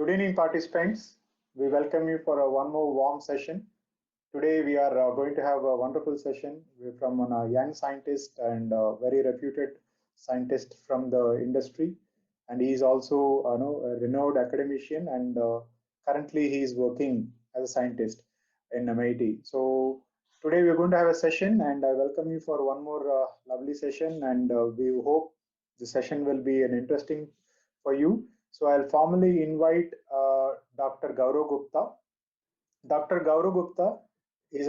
Good evening, participants. We welcome you for one more warm session. Today, we are going to have a wonderful session from a young scientist and very reputed scientist from the industry. And he is also a renowned academician, and currently he is working as a scientist in MIT. So today we're going to have a session, and I welcome you for one more lovely session. And we hope the session will be an interesting for you. So I'll formally invite Dr. Gaurav Gupta. Dr. Gaurav Gupta is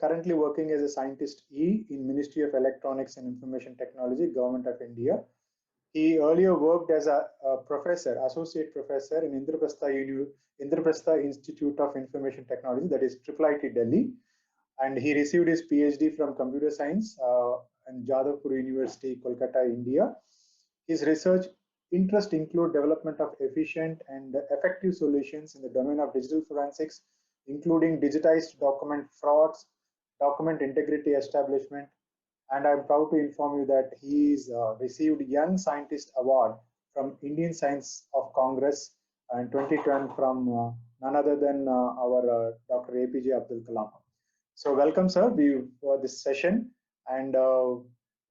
currently working as a scientist E in Ministry of Electronics and Information Technology, Government of India. He earlier worked as a professor, associate professor in Indraprastha Institute of Information Technology, that is IIIT Delhi, and he received his PhD from Computer Science in Jadavpur University, Kolkata, India. His research interests include development of efficient and effective solutions in the domain of digital forensics, including digitized document frauds, document integrity establishment, and I'm proud to inform you that he's received Young Scientist Award from Indian Science of Congress in 2010 from none other than our Dr. APJ Abdul Kalam. So welcome, sir, for this session, and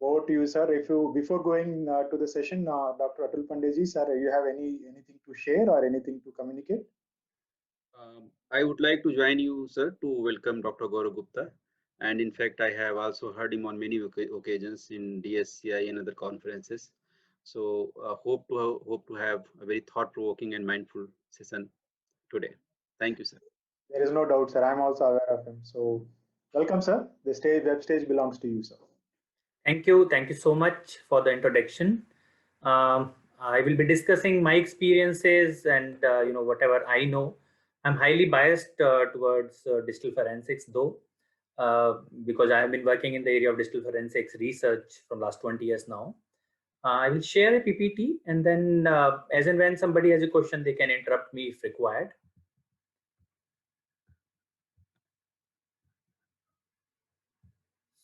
over to you, sir. If you before going to the session, Dr. Atul Pandeyji, sir, you have anything to share or anything to communicate? I would like to join you, sir, to welcome Dr. Gaurav Gupta. And in fact, I have also heard him on many occasions in DSCI and other conferences. So hope to have a very thought-provoking and mindful session today. Thank you, sir. There is no doubt, sir. I'm also aware of him. So welcome, sir. The web stage belongs to you, sir. Thank you. Thank you so much for the introduction. I will be discussing my experiences and whatever I know. I'm highly biased towards digital forensics, though, because I have been working in the area of digital forensics research from last 20 years now. I will share a PPT, and then as and when somebody has a question, they can interrupt me if required.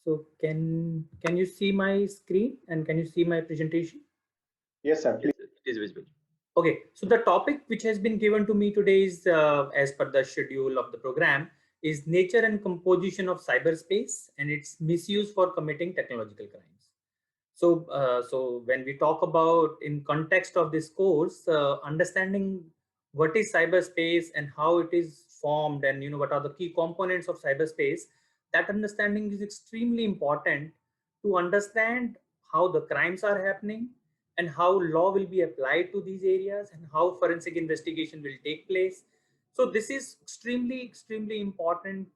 So can you see my screen and can you see my presentation? Yes, sir. Please. Yes, it is visible. Okay, so the topic which has been given to me today is, as per the schedule of the program, is nature and composition of cyberspace and its misuse for committing technological crimes. So when we talk about in context of this course, understanding what is cyberspace and how it is formed, and what are the key components of cyberspace, that understanding is extremely important to understand how the crimes are happening and how law will be applied to these areas and how forensic investigation will take place. So this is extremely important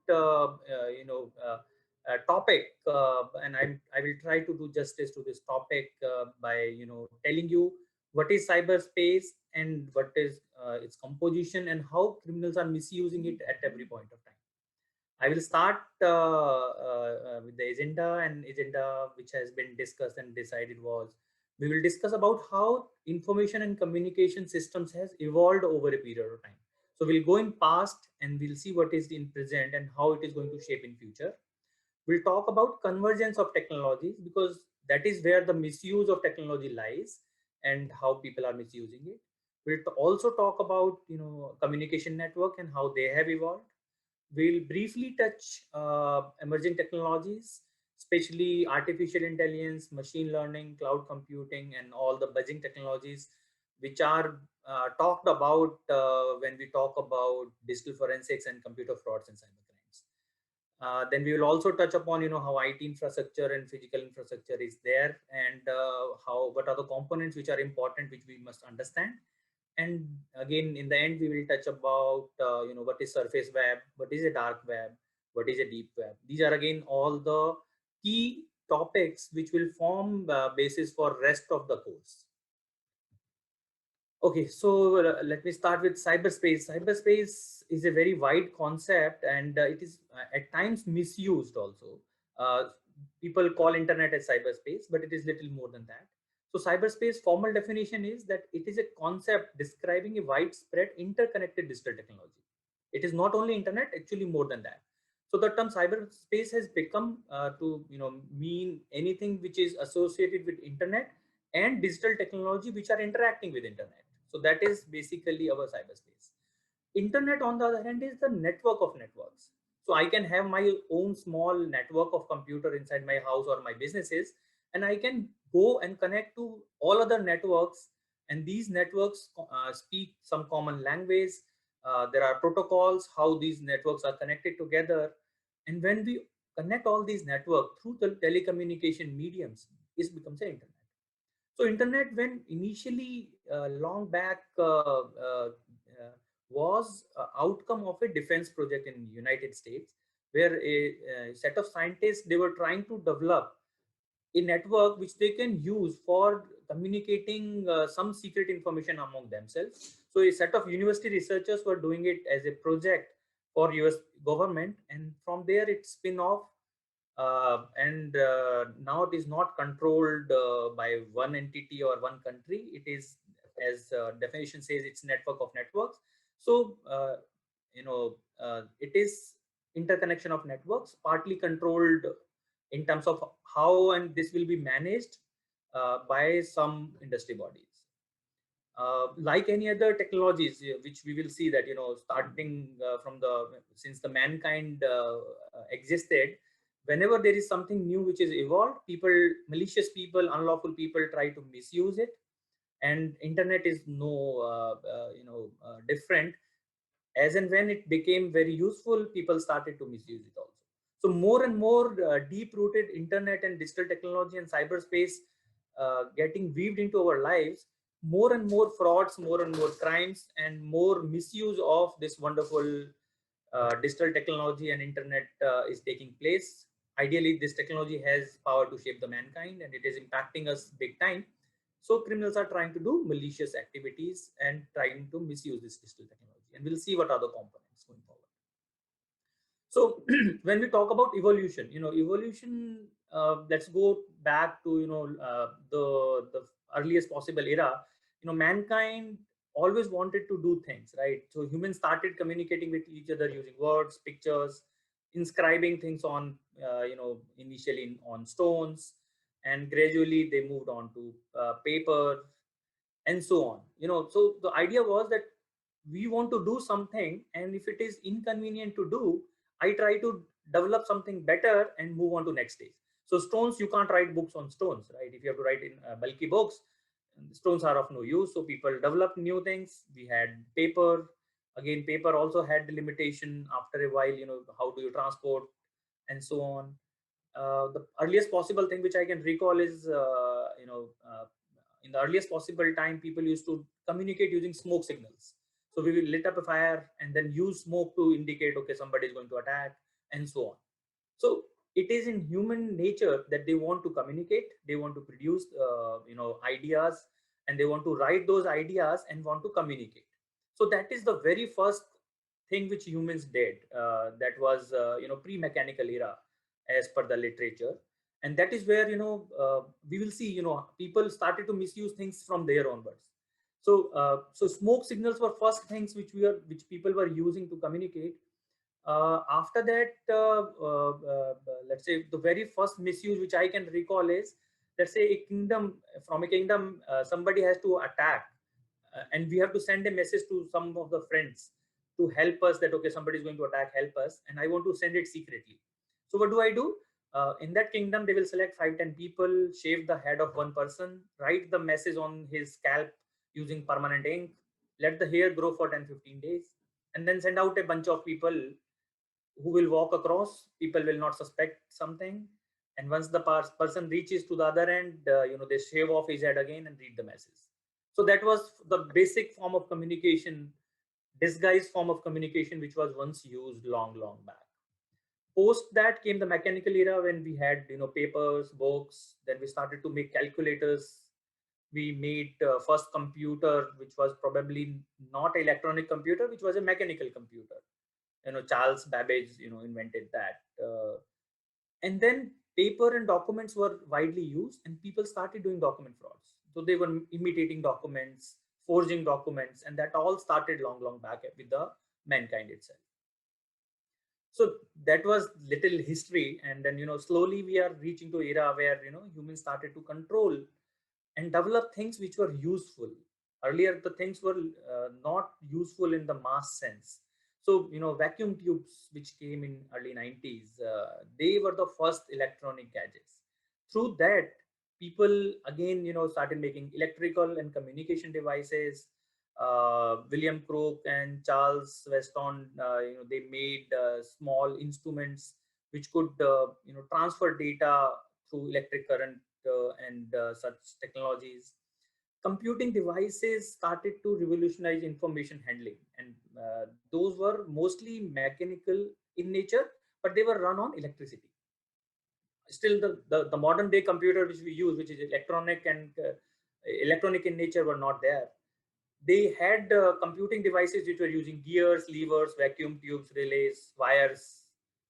topic, and I will try to do justice to this topic by telling you what is cyberspace and what is its composition and how criminals are misusing it at every point of time. I will start with the agenda which has been discussed and decided was, we will discuss about how information and communication systems has evolved over a period of time. So we'll go in past and we'll see what is in present and how it is going to shape in future. We'll talk about convergence of technologies, because that is where the misuse of technology lies and how people are misusing it. We'll also talk about communication network and how they have evolved. We'll briefly touch emerging technologies, especially artificial intelligence, machine learning, cloud computing, and all the buzzing technologies which are talked about when we talk about digital forensics and computer frauds and cybercrimes. Then we will also touch upon how IT infrastructure and physical infrastructure is there, and what are the components which are important, which we must understand. And again, in the end, we will touch about what is surface web, what is a dark web, what is a deep web. These are again all the key topics which will form basis for rest of the course. Okay, so let me start with cyberspace. Cyberspace is a very wide concept, and it is at times misused also. People call internet as cyberspace, but it is little more than that. So cyberspace formal definition is that it is a concept describing a widespread interconnected digital technology. It is not only internet, actually more than that. So the term cyberspace has become to mean anything which is associated with internet and digital technology which are interacting with internet. So that is basically our cyberspace. Internet, on the other hand, is the network of networks. So I can have my own small network of computer inside my house or my businesses, and I can go and connect to all other networks, and these networks speak some common language. There are protocols how these networks are connected together, and when we connect all these networks through the telecommunication mediums, it becomes an internet. So internet, when initially long back was outcome of a defense project in United States, where a set of scientists, they were trying to develop a network which they can use for communicating some secret information among themselves. So a set of university researchers were doing it as a project for US government, and from there it spin off, and now it is not controlled by one entity or one country. It is, as definition says, it's network of networks. So it is interconnection of networks, partly controlled in terms of how and this will be managed by some industry bodies. Like any other technologies, which we will see that, starting from since the mankind existed, whenever there is something new which is evolved, malicious people, unlawful people try to misuse it, and internet is no different. As and when it became very useful, people started to misuse it also. So more and more deep-rooted internet and digital technology and cyberspace getting weaved into our lives, more and more frauds, more and more crimes, and more misuse of this wonderful digital technology and internet is taking place. Ideally, this technology has power to shape the mankind, and it is impacting us big time. So criminals are trying to do malicious activities and trying to misuse this digital technology. And we'll see what are the components going forward. So when we talk about evolution, let's go back to, the earliest possible era. Mankind always wanted to do things, right? So humans started communicating with each other using words, pictures, inscribing things on, initially on stones, and gradually they moved on to paper and so on. So the idea was that we want to do something, and if it is inconvenient to do, I try to develop something better and move on to next stage. So stones, you can't write books on stones, right? If you have to write in bulky books, stones are of no use. So people developed new things. We had paper. Again, paper also had the limitation after a while, how do you transport and so on. The earliest possible thing which I can recall is, in the earliest possible time, people used to communicate using smoke signals. So we will lit up a fire and then use smoke to indicate, okay, somebody is going to attack, and so on. So it is in human nature that they want to communicate, they want to produce, ideas, and they want to write those ideas and want to communicate. So that is the very first thing which humans did. That was, pre-mechanical era, as per the literature. And that is where, we will see, people started to misuse things from there onwards. So smoke signals were first things which people were using to communicate. After that, let's say the very first misuse which I can recall is, let's say from a kingdom, somebody has to attack, and we have to send a message to some of the friends to help us, that okay, somebody is going to attack, help us, and I want to send it secretly. So what do? In that kingdom, they will select 5-10 people, shave the head of one person, write the message on his scalp using permanent ink, let the hair grow for 10-15 days, and then send out a bunch of people who will walk across. People will not suspect something, and once the person reaches to the other end, they shave off his head again and read the message. So that was the basic form of communication, disguised form of communication, which was once used long back. Post that came the mechanical era, when we had, papers, books. Then we started to make calculators. We made first computer, which was probably not electronic computer, which was a mechanical computer. Charles Babbage, invented that. And then paper and documents were widely used, and people started doing document frauds. So they were imitating documents, forging documents, and that all started long back with the mankind itself. So that was little history, and then, slowly we are reaching to era where, humans started to control and develop things which were useful. Earlier, the things were not useful in the mass sense. So, vacuum tubes, which came in early 90s, they were the first electronic gadgets. Through that, people again, started making electrical and communication devices. William Crook and Charles Weston, they made small instruments which could, transfer data through electric current and such technologies. Computing devices started to revolutionize information handling, and those were mostly mechanical in nature, but they were run on electricity. Still, the modern day computer which we use, which is electronic and electronic in nature, were not there. They had computing devices which were using gears, levers, vacuum tubes, relays, wires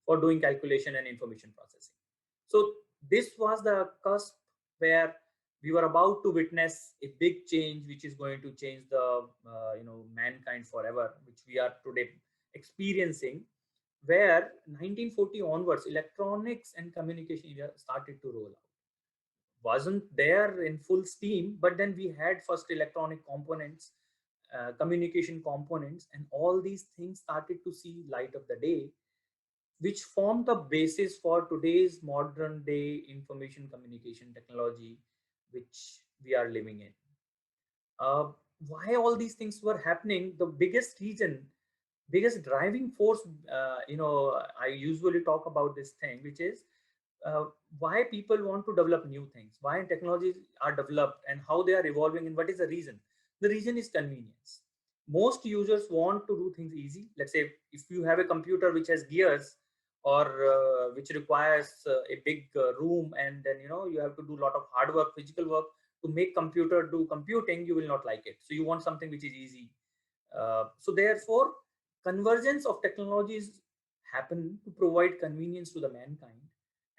for doing calculation and information processing. So this was the cusp where we were about to witness a big change, which is going to change the mankind forever, which we are today experiencing. Where 1940 onwards, electronics and communication started to roll out. Wasn't there in full steam, but then we had first electronic components, communication components, and all these things started to see light of the day, which formed the basis for today's modern day information communication technology, which we are living in. Uh, why all these things were happening? The biggest reason, biggest driving force, I usually talk about this thing, which is why people want to develop new things, why technologies are developed, and how they are evolving, and what is the reason. The reason is convenience. Most users want to do things easy. Let's say if you have a computer which has gears, or which requires a big room, and then you have to do a lot of hard work, physical work to make computer do computing, you will not like it. So you want something which is easy. So therefore, convergence of technologies happen to provide convenience to the mankind,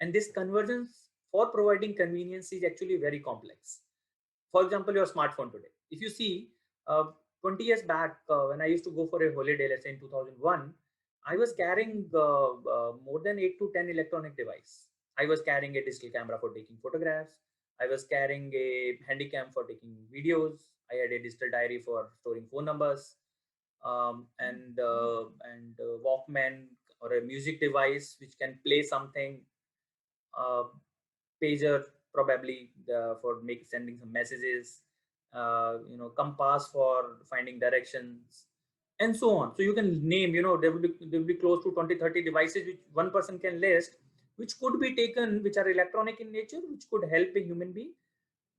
and this convergence for providing convenience is actually very complex. For example, your smartphone today. If you see, 20 years back, when I used to go for a holiday, let's say in 2001, I was carrying more than 8 to 10 electronic device. I was carrying a digital camera for taking photographs. I was carrying a handycam for taking videos. I had a digital diary for storing phone numbers, and Walkman, or a music device which can play something, uh, pager probably for sending some messages, compass for finding directions, and so on. So you can name, there will be close to 20-30 devices which one person can list, which could be taken, which are electronic in nature, which could help a human being,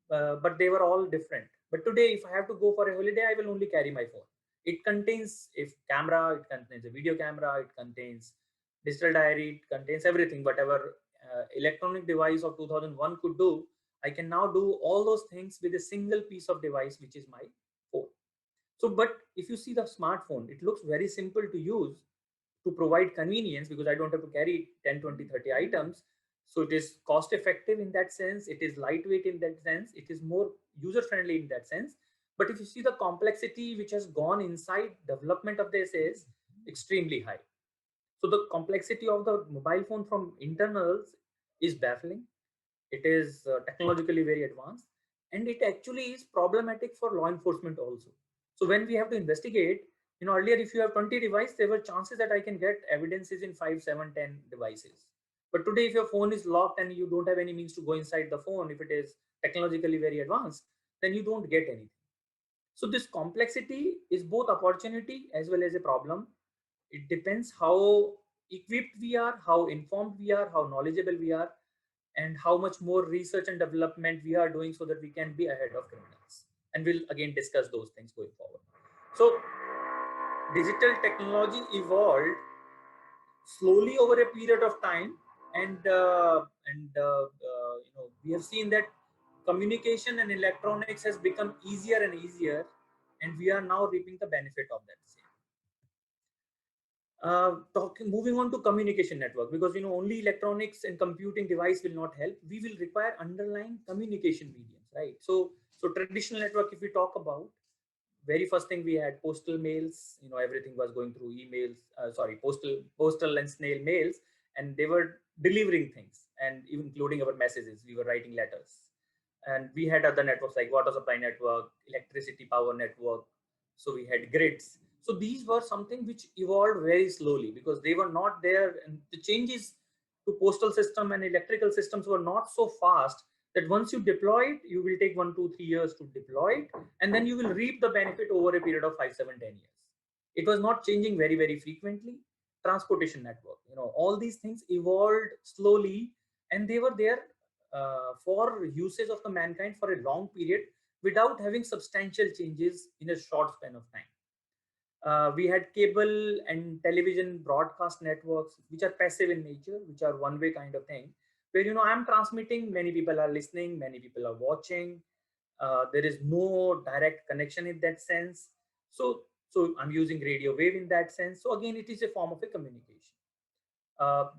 but they were all different. But today, if I have to go for a holiday, I will only carry my phone. It contains a camera, it contains a video camera, it contains digital diary, it contains everything. Whatever electronic device of 2001 could do, I can now do all those things with a single piece of device, which is my phone. So, but if you see the smartphone, it looks very simple to use, to provide convenience, because I don't have to carry 10, 20, 30 items. So it is cost effective in that sense. It is lightweight in that sense. It is more user friendly in that sense. But if you see the complexity which has gone inside development of this is extremely high. So the complexity of the mobile phone from internals is baffling. It is technologically very advanced, and it actually is problematic for law enforcement also. So when we have to investigate, earlier if you have 20 devices, there were chances that I can get evidences in 5, 7, 10 devices. But today, if your phone is locked and you don't have any means to go inside the phone, if it is technologically very advanced, then you don't get anything. So this complexity is both opportunity as well as a problem. It depends how equipped we are, how informed we are, how knowledgeable we are, and how much more research and development we are doing so that we can be ahead of criminals. And we'll again discuss those things going forward. So digital technology evolved slowly over a period of time, and we have seen that communication and electronics has become easier and easier, and we are now reaping the benefit of that same. Moving on to communication network, because only electronics and computing device will not help. We will require underlying communication mediums, right? So traditional network, if we talk about, very first thing we had postal mails. Everything was going through emails, postal and snail mails, and they were delivering things, and even including our messages, we were writing letters. And we had other networks like water supply network, electricity power network. So we had grids. So these were something which evolved very slowly because they were not there, and the changes to postal system and electrical systems were not so fast that once you deploy it, you will take 1, 2, 3 years to deploy it, and then you will reap the benefit over a period of 5, 7, 10 years. It was not changing very, very frequently. Transportation network, all these things evolved slowly, and they were there for uses of the mankind for a long period without having substantial changes in a short span of time. We had cable and television broadcast networks, which are passive in nature, which are one-way kind of thing, where I'm transmitting, many people are listening, many people are watching. There is no direct connection in that sense. So I'm using radio wave in that sense. So again, it is a form of a communication.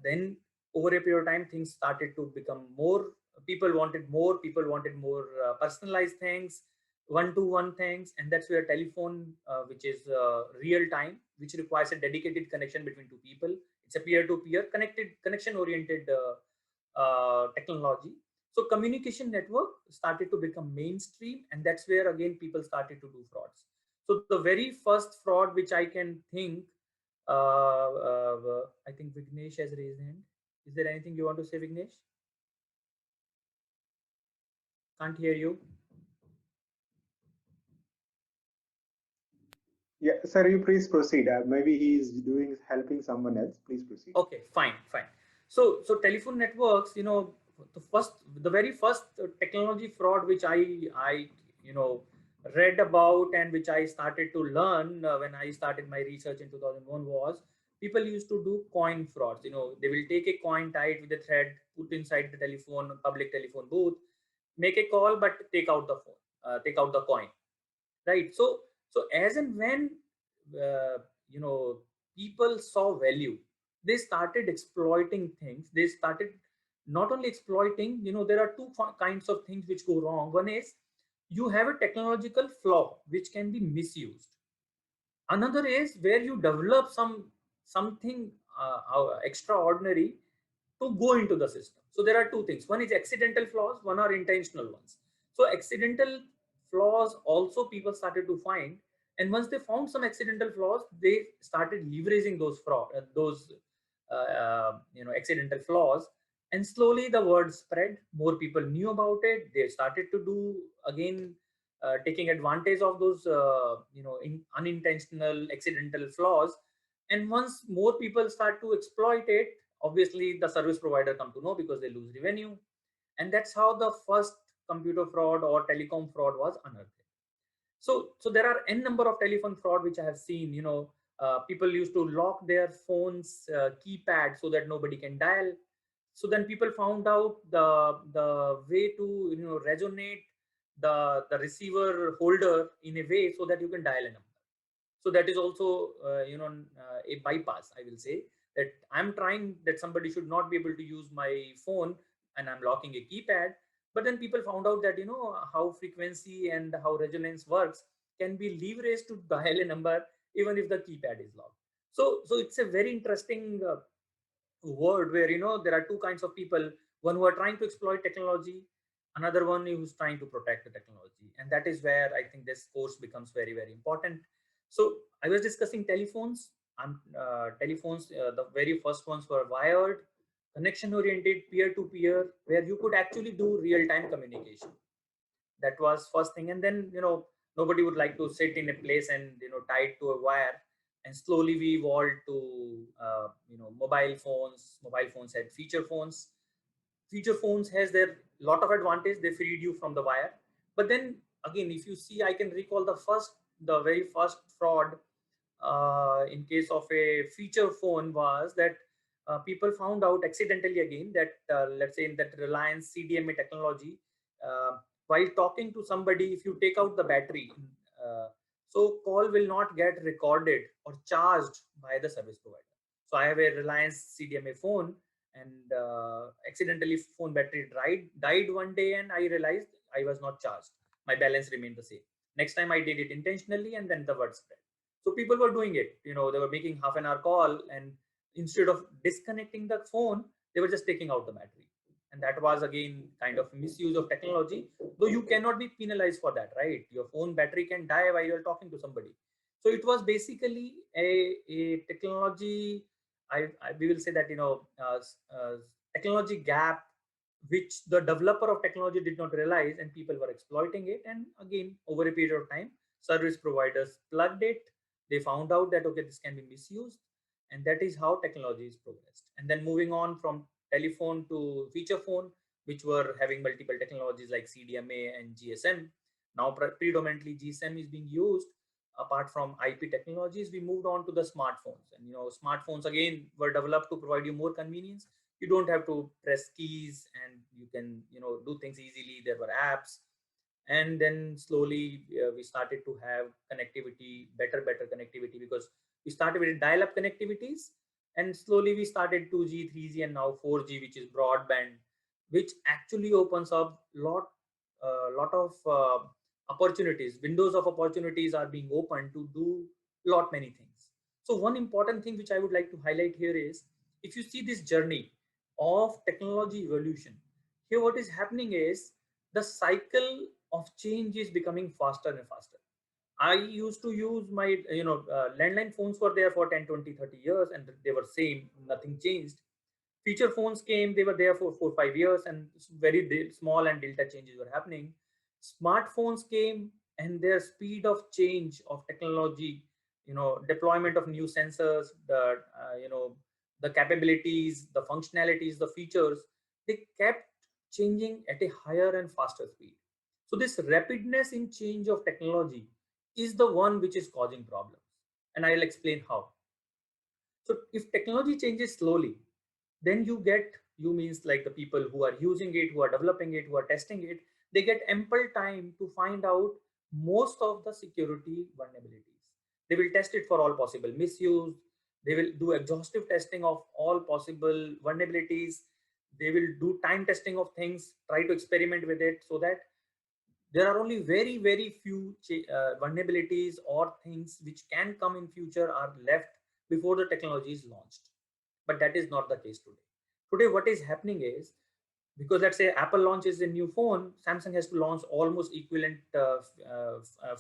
Then over a period of time, things started to become more. People wanted more personalized things, one-to-one things, and that's where telephone, which is real time, which requires a dedicated connection between two people. It's a peer-to-peer connected, connection-oriented technology. So communication network started to become mainstream, and that's where again people started to do frauds. So the very first fraud which I can think, I think Vignesh has raised hand. Is there anything you want to say, Vignesh? Can't hear you. Yeah, sir, you please proceed. Maybe he is helping someone else. Please proceed. Okay, fine. So telephone networks, the very first technology fraud which I read about and which I started to learn when I started my research in 2001 was people used to do coin frauds. They will take a coin tied with a thread, put inside the telephone, public telephone booth, make a call, but take out the phone, take out the coin, right? So as and when uh, you know people saw value, they started exploiting things. They started not only exploiting, there are two kinds of things which go wrong. One is you have a technological flaw which can be misused. Another is where you develop something extraordinary to go into the system. So there are two things. One is accidental flaws, one are intentional ones. So accidental flaws also people started to find, and once they found some accidental flaws, they started leveraging those accidental flaws, and slowly the word spread. More people knew about it. They started to do again, taking advantage of those unintentional accidental flaws. And once more people start to exploit it, obviously the service provider come to know because they lose revenue. And that's how the first computer fraud or telecom fraud was unearthed. So there are n number of telephone fraud which I have seen. People used to lock their phones keypad so that nobody can dial. So then people found out the way to resonate the receiver holder in a way so that you can dial a number. So that is also a bypass, I will say, that I'm trying that somebody should not be able to use my phone and I'm locking a keypad. But then people found out that how frequency and how resonance works can be leveraged to dial a number even if the keypad is locked. So it's a very interesting world where there are two kinds of people: one who are trying to exploit technology, another one who's trying to protect the technology. And that is where I think this course becomes very, very important. So I was discussing telephones. Telephones, the very first ones were wired, connection oriented, peer to peer, where you could actually do real time communication. That was first thing. And then nobody would like to sit in a place and tied to a wire. And slowly we evolved to mobile phones. Mobile phones had feature phones. Feature phones has their lot of advantage. They freed you from the wire. But then again, if you see, I can recall the very first fraud in case of a feature phone was that people found out accidentally again that let's say in that Reliance CDMA technology, uh, while talking to somebody, if you take out the battery, so call will not get recorded or charged by the service provider. So I have a Reliance CDMA phone, and accidentally phone battery died one day, and I realized I was not charged. My balance remained the same. Next time I did it intentionally, and then the word spread. So people were doing it. They were making half an hour call, and instead of disconnecting the phone, they were just taking out the battery. and that was again kind of misuse of technology, though you cannot be penalized for that, right? Your phone battery can die while you're talking to somebody. So it was basically a technology, we will say that, technology gap which the developer of technology did not realize, and people were exploiting it. And again, over a period of time, service providers plugged it. They found out that, okay, this can be misused, and that is how technology is progressed. And then moving on from telephone to feature phone, which were having multiple technologies like CDMA and GSM. Now predominantly GSM is being used. Apart from IP technologies, we moved on to the smartphones, and smartphones again were developed to provide you more convenience. You don't have to press keys, and you can do things easily. There were apps, and then slowly we started to have connectivity, better connectivity, because we started with dial-up connectivities, and slowly we started 2G, 3G, and now 4G, which is broadband, which actually opens up lot of opportunities. Windows of opportunities are being opened to do lot many things. So one important thing which I would like to highlight here is, if you see this journey of technology evolution, here what is happening is the cycle of change is becoming faster and faster. I used to use my landline phones were there for 10, 20, 30 years, and they were same, nothing changed. Feature phones came, they were there for 4, 5 years, and very small and delta changes were happening. Smartphones came, and their speed of change of technology, deployment of new sensors, the capabilities, the functionalities, the features, they kept changing at a higher and faster speed. So this rapidness in change of technology is the one which is causing problems, and I'll explain how. So if technology changes slowly, then you means like the people who are using it, who are developing it, who are testing it, they get ample time to find out most of the security vulnerabilities. They will test it for all possible misuse. They will do exhaustive testing of all possible vulnerabilities. They will do time testing of things, try to experiment with it, so that there are only very few vulnerabilities or things which can come in future are left before the technology is launched. But that is not the case today. Today what is happening is, because let's say Apple launches a new phone, Samsung has to launch almost equivalent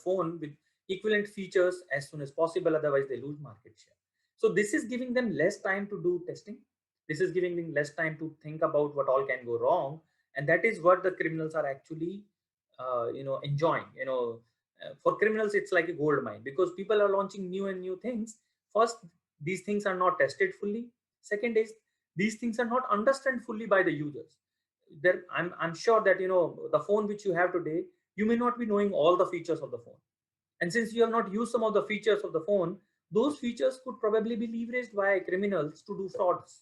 phone with equivalent features as soon as possible, otherwise they lose market share. So this is giving them less time to do testing. This is giving them less time to think about what all can go wrong, and that is what the criminals are actually enjoying. For criminals it's like a gold mine, because people are launching new and new things. First, these things are not tested fully. Second is, these things are not understood fully by the users. I'm sure that the phone which you have today, you may not be knowing all the features of the phone, and since you have not used some of the features of the phone, those features could probably be leveraged by criminals to do frauds.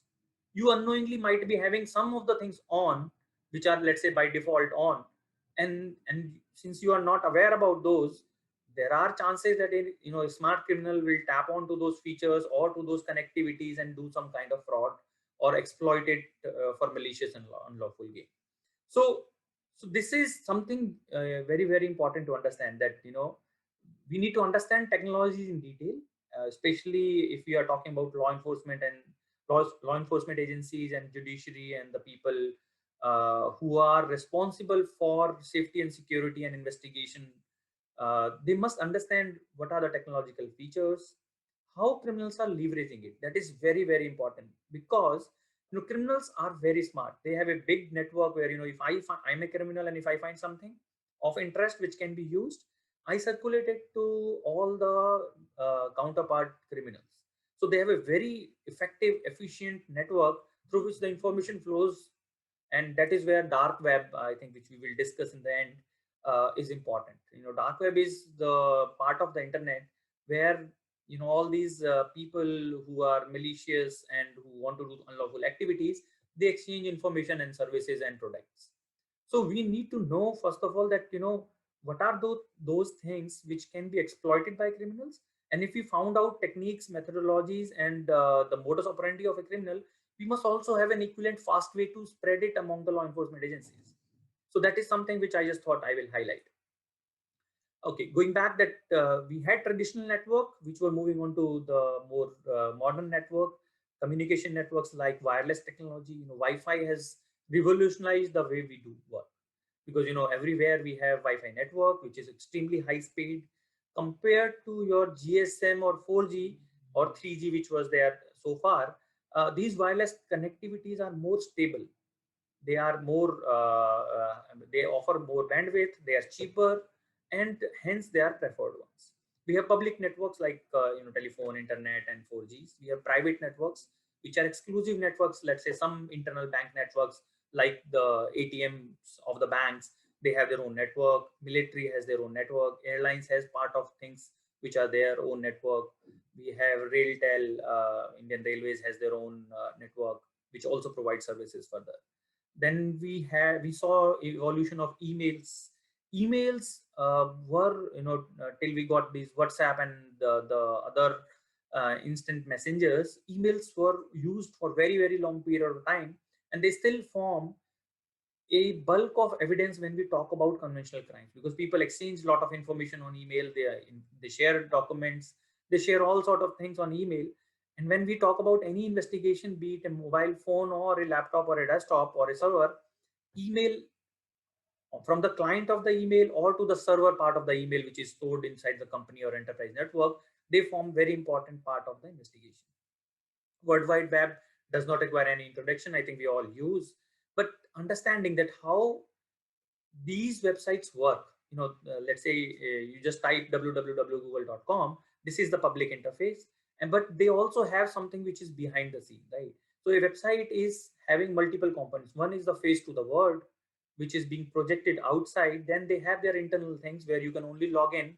You unknowingly might be having some of the things on, which are, let's say, by default on, and since you are not aware about those, there are chances that a smart criminal will tap onto those features or to those connectivities and do some kind of fraud or exploit it for malicious and unlawful gain. So this is something very important to understand, that we need to understand technologies in detail, especially if we are talking about law enforcement and law enforcement agencies and judiciary and the people who are responsible for safety and security and investigation. They must understand what are the technological features, how criminals are leveraging it. That is very important, because criminals are very smart. They have a big network where if I'm a criminal, and if I find something of interest which can be used, I circulate it to all the counterpart criminals. So they have a very effective, efficient network through which the information flows, and that is where dark web, I think, which we will discuss in the end, is important. Dark web is the part of the internet where all these people who are malicious and who want to do unlawful activities, they exchange information and services and products. So we need to know, first of all, that what are those things which can be exploited by criminals, and if we found out techniques, methodologies, and the modus operandi of a criminal, we must also have an equivalent fast way to spread it among the law enforcement agencies. So that is something which I just thought I will highlight. Okay, going back, that we had traditional network which were moving on to the more modern network, communication networks like wireless technology. Wi-Fi has revolutionized the way we do work, because everywhere we have Wi-Fi network which is extremely high speed compared to your GSM or 4G or 3G which was there so far. These wireless connectivities are more stable, they are more they offer more bandwidth, they are cheaper, and hence they are preferred ones. We have public networks like telephone, internet, and 4Gs. We have private networks which are exclusive networks, let's say some internal bank networks like the ATMs of the banks, they have their own network. Military has their own network. Airlines has part of things which are their own network. We have Railtel, Indian Railways has their own network which also provides services further. Then we saw evolution of emails. Emails were till we got these WhatsApp and the other instant messengers. Emails were used for very long period of time, and they still form a bulk of evidence when we talk about conventional crimes, because people exchange a lot of information on email. They share documents, they share all sort of things on email. And when we talk about any investigation, be it a mobile phone or a laptop or a desktop or a server, email from the client of the email or to the server part of the email which is stored inside the company or enterprise network, they form very important part of the investigation. World Wide Web does not require any introduction, I think we all use. But understanding that how these websites work, let's say you just type www.google.com, this is the public interface, and but they also have something which is behind the scene, right? So a website is having multiple components. One is the face to the world which is being projected outside. Then they have their internal things where you can only log in,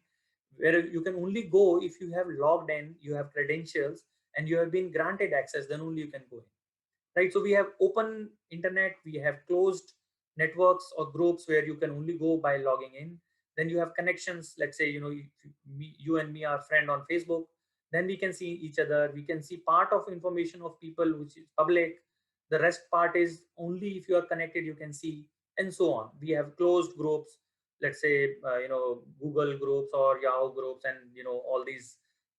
where you can only go if you have logged in, you have credentials, and you have been granted access, then only you can go in, right? So we have open internet, we have closed networks or groups where you can only go by logging in. Then you have connections, let's say you and me are friend on Facebook, then we can see each other, we can see part of information of people which is public, the rest part is only if you are connected you can see, and so on. We have closed groups, let's say Google groups or Yahoo groups, and all these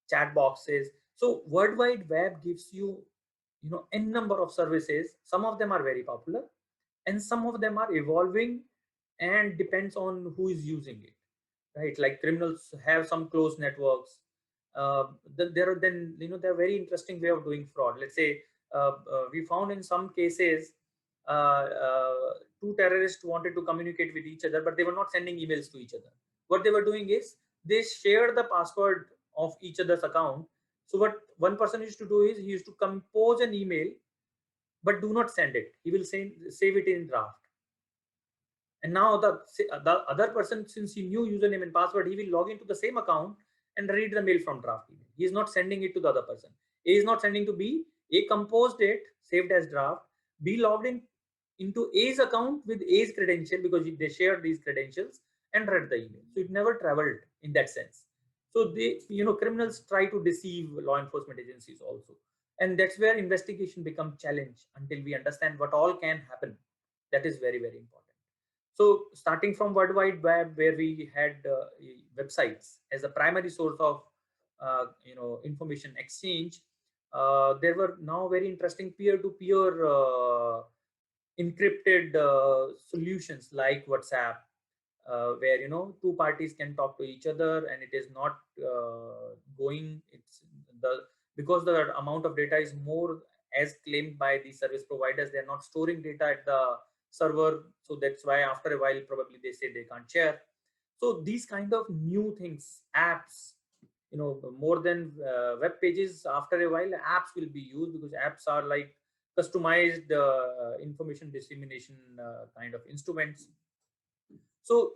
chat boxes. So World Wide Web gives you n number of services. Some of them are very popular and some of them are evolving, and depends on who is using it, right? Like criminals have some closed networks. There are then they're very interesting way of doing fraud. Let's say we found in some cases two terrorists wanted to communicate with each other, but they were not sending emails to each other. What they were doing is they shared the password of each other's account. So what one person used to do is he used to compose an email, but do not send it. He will save it in draft. And now the other person, since he knew username and password, he will log into the same account and read the mail from draft email. He is not sending it to the other person. A is not sending to B. A composed it, saved as draft. B logged in into A's account with A's credential because they shared these credentials and read the email. So it never traveled in that sense. So they, criminals try to deceive law enforcement agencies also. And that's where investigation becomes challenge until we understand what all can happen. That is very important. So starting from World Wide Web, where we had websites as a primary source of information exchange, there were now very interesting peer-to-peer encrypted solutions like WhatsApp, where two parties can talk to each other, and it is not because the amount of data is more as claimed by the service providers. They're not storing data at the server, so that's why after a while probably they say they can't share. So these kind of new things, apps, more than web pages, after a while apps will be used, because apps are like customized information dissemination kind of instruments. So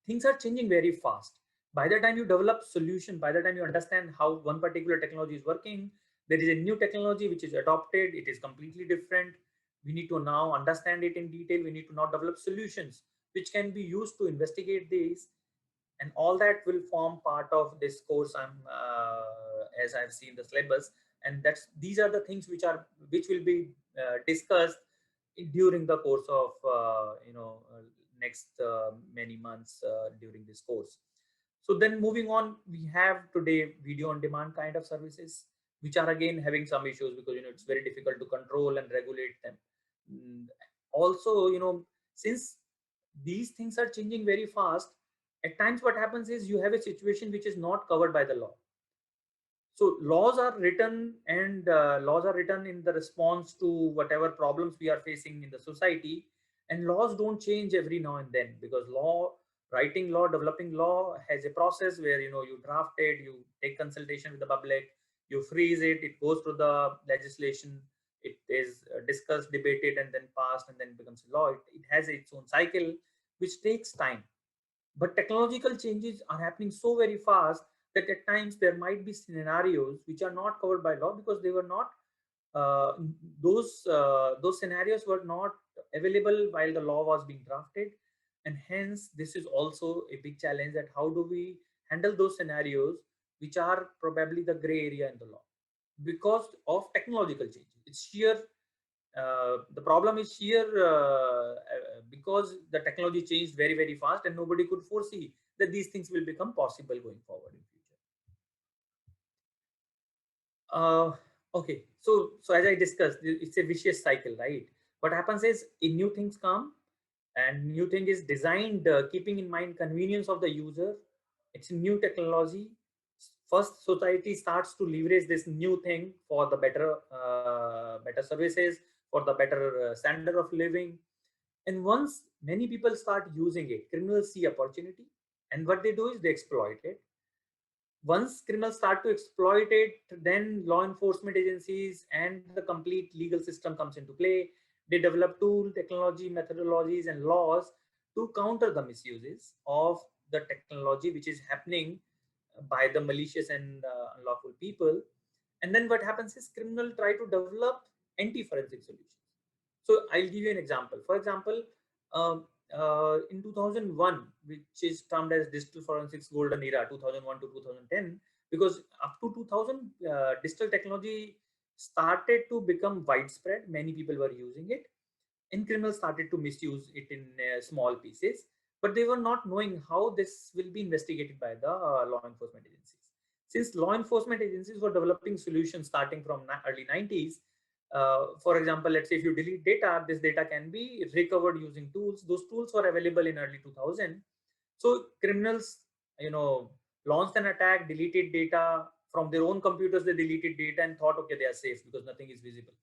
things are changing very fast. By the time you develop solution, by the time you understand how one particular technology is working, there is a new technology which is adopted, it is completely different. We need to now understand it in detail. We need to now develop solutions which can be used to investigate these, and all that will form part of this course. As I've seen the syllabus, and these are the things which will be discussed during the course of next many months during this course. So then moving on, we have today video on demand kind of services, which are again having some issues because it's very difficult to control and regulate them. Also, since these things are changing very fast, at times what happens is you have a situation which is not covered by the law. So laws are written, and laws are written in the response to whatever problems we are facing in the society, and laws don't change every now and then, because writing law, developing law has a process where you draft it, you take consultation with the public, you freeze it, it goes to the legislation, it is discussed, debated, and then passed, and then becomes a law. It has its own cycle which takes time. But technological changes are happening so very fast that at times there might be scenarios which are not covered by law, because they were not uh, those scenarios were not available while the law was being drafted. And hence this is also a big challenge, that how do we handle those scenarios which are probably the gray area in the law because of technological changes. It's sheer the problem is here because the technology changed very, very fast, and nobody could foresee that these things will become possible going forward in future. Okay, so as I discussed, it's a vicious cycle, right? What happens is, new things come, and new thing is designed keeping in mind convenience of the user. It's a new technology. First, society starts to leverage this new thing for the better services, for the better standard of living. And once many people start using it, criminals see opportunity, and what they do is they exploit it. Once criminals start to exploit it, then law enforcement agencies and the complete legal system comes into play. They develop tool, technology, methodologies, and laws to counter the misuses of the technology which is happening by the malicious and unlawful people. And then what happens is, criminal try to develop anti-forensic solutions. So I'll give you an example. For example, in 2001, which is termed as digital forensics golden era, 2001 to 2010, because up to 2000, digital technology started to become widespread. Many people were using it, and criminals started to misuse it in small pieces, but they were not knowing how this will be investigated by the law enforcement agencies. Since law enforcement agencies were developing solutions starting from early 90s, for example, let's say if you delete data, this data can be recovered using tools. Those tools were available in early 2000. So criminals, launched an attack, deleted data from their own computers. They deleted data and thought, okay, they are safe because nothing is visible.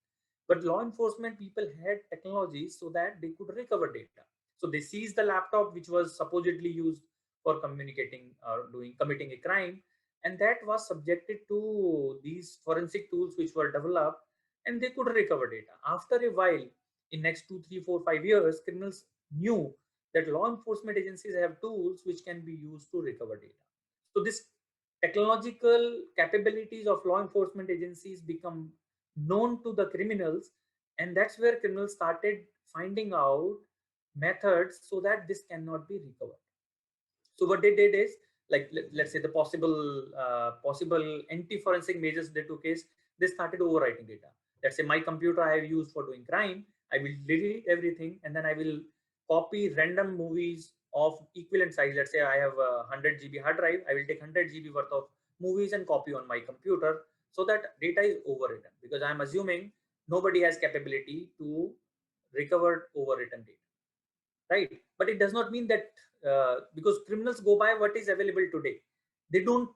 But law enforcement people had technologies so that they could recover data. So they seized the laptop which was supposedly used for communicating or committing a crime, and that was subjected to these forensic tools which were developed, and they could recover data. After a while, in next 2, 3, 4, 5 years, criminals knew that law enforcement agencies have tools which can be used to recover data. So this technological capabilities of law enforcement agencies become known to the criminals, and that's where criminals started finding out methods so that this cannot be recovered. So what they did is, like, let's say the possible anti-forensic measures they took is, they started overwriting data. Let's say my computer I have used for doing crime, I will delete everything, and then I will copy random movies of equivalent size. Let's say I have a 100 GB hard drive, I will take 100 GB worth of movies and copy on my computer, so that data is overwritten, because I'm assuming nobody has capability to recover overwritten data, right? But it does not mean that because criminals go by what is available today. They don't,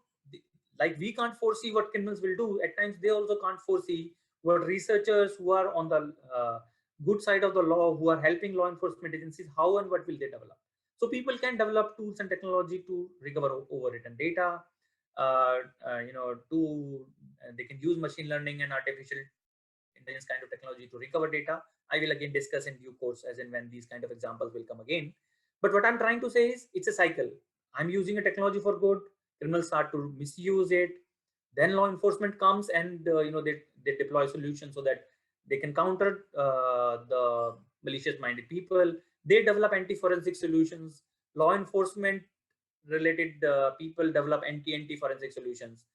like, we can't foresee what criminals will do. At times they also can't foresee what researchers who are on the good side of the law, who are helping law enforcement agencies, how and what will they develop. So people can develop tools and technology to recover overwritten data. They can use machine learning and artificial intelligence kind of technology to recover data. I will again discuss in due course as and when these kind of examples will come again. But what I'm trying to say is, it's a cycle. I'm using a technology for good, criminals start to misuse it, then law enforcement comes and they deploy solutions so that they can counter the malicious minded people. They develop anti-forensic solutions. Law enforcement related people develop anti-forensic solutions,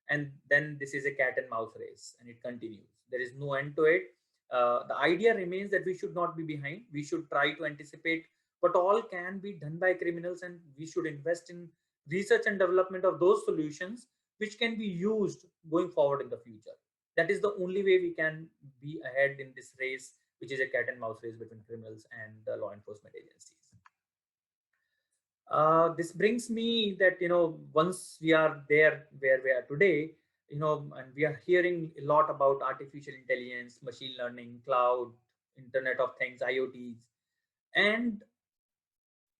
and then this is a cat and mouse race, and it continues. There is no end to it. The idea remains that we should not be behind. We should try to anticipate what all can be done by criminals, and we should invest in research and development of those solutions which can be used going forward in the future. That is the only way we can be ahead in this race which is a cat and mouse race between criminals and the law enforcement agencies. This brings me that, once we are there where we are today, and we are hearing a lot about artificial intelligence, machine learning, cloud, Internet of Things, IoTs. And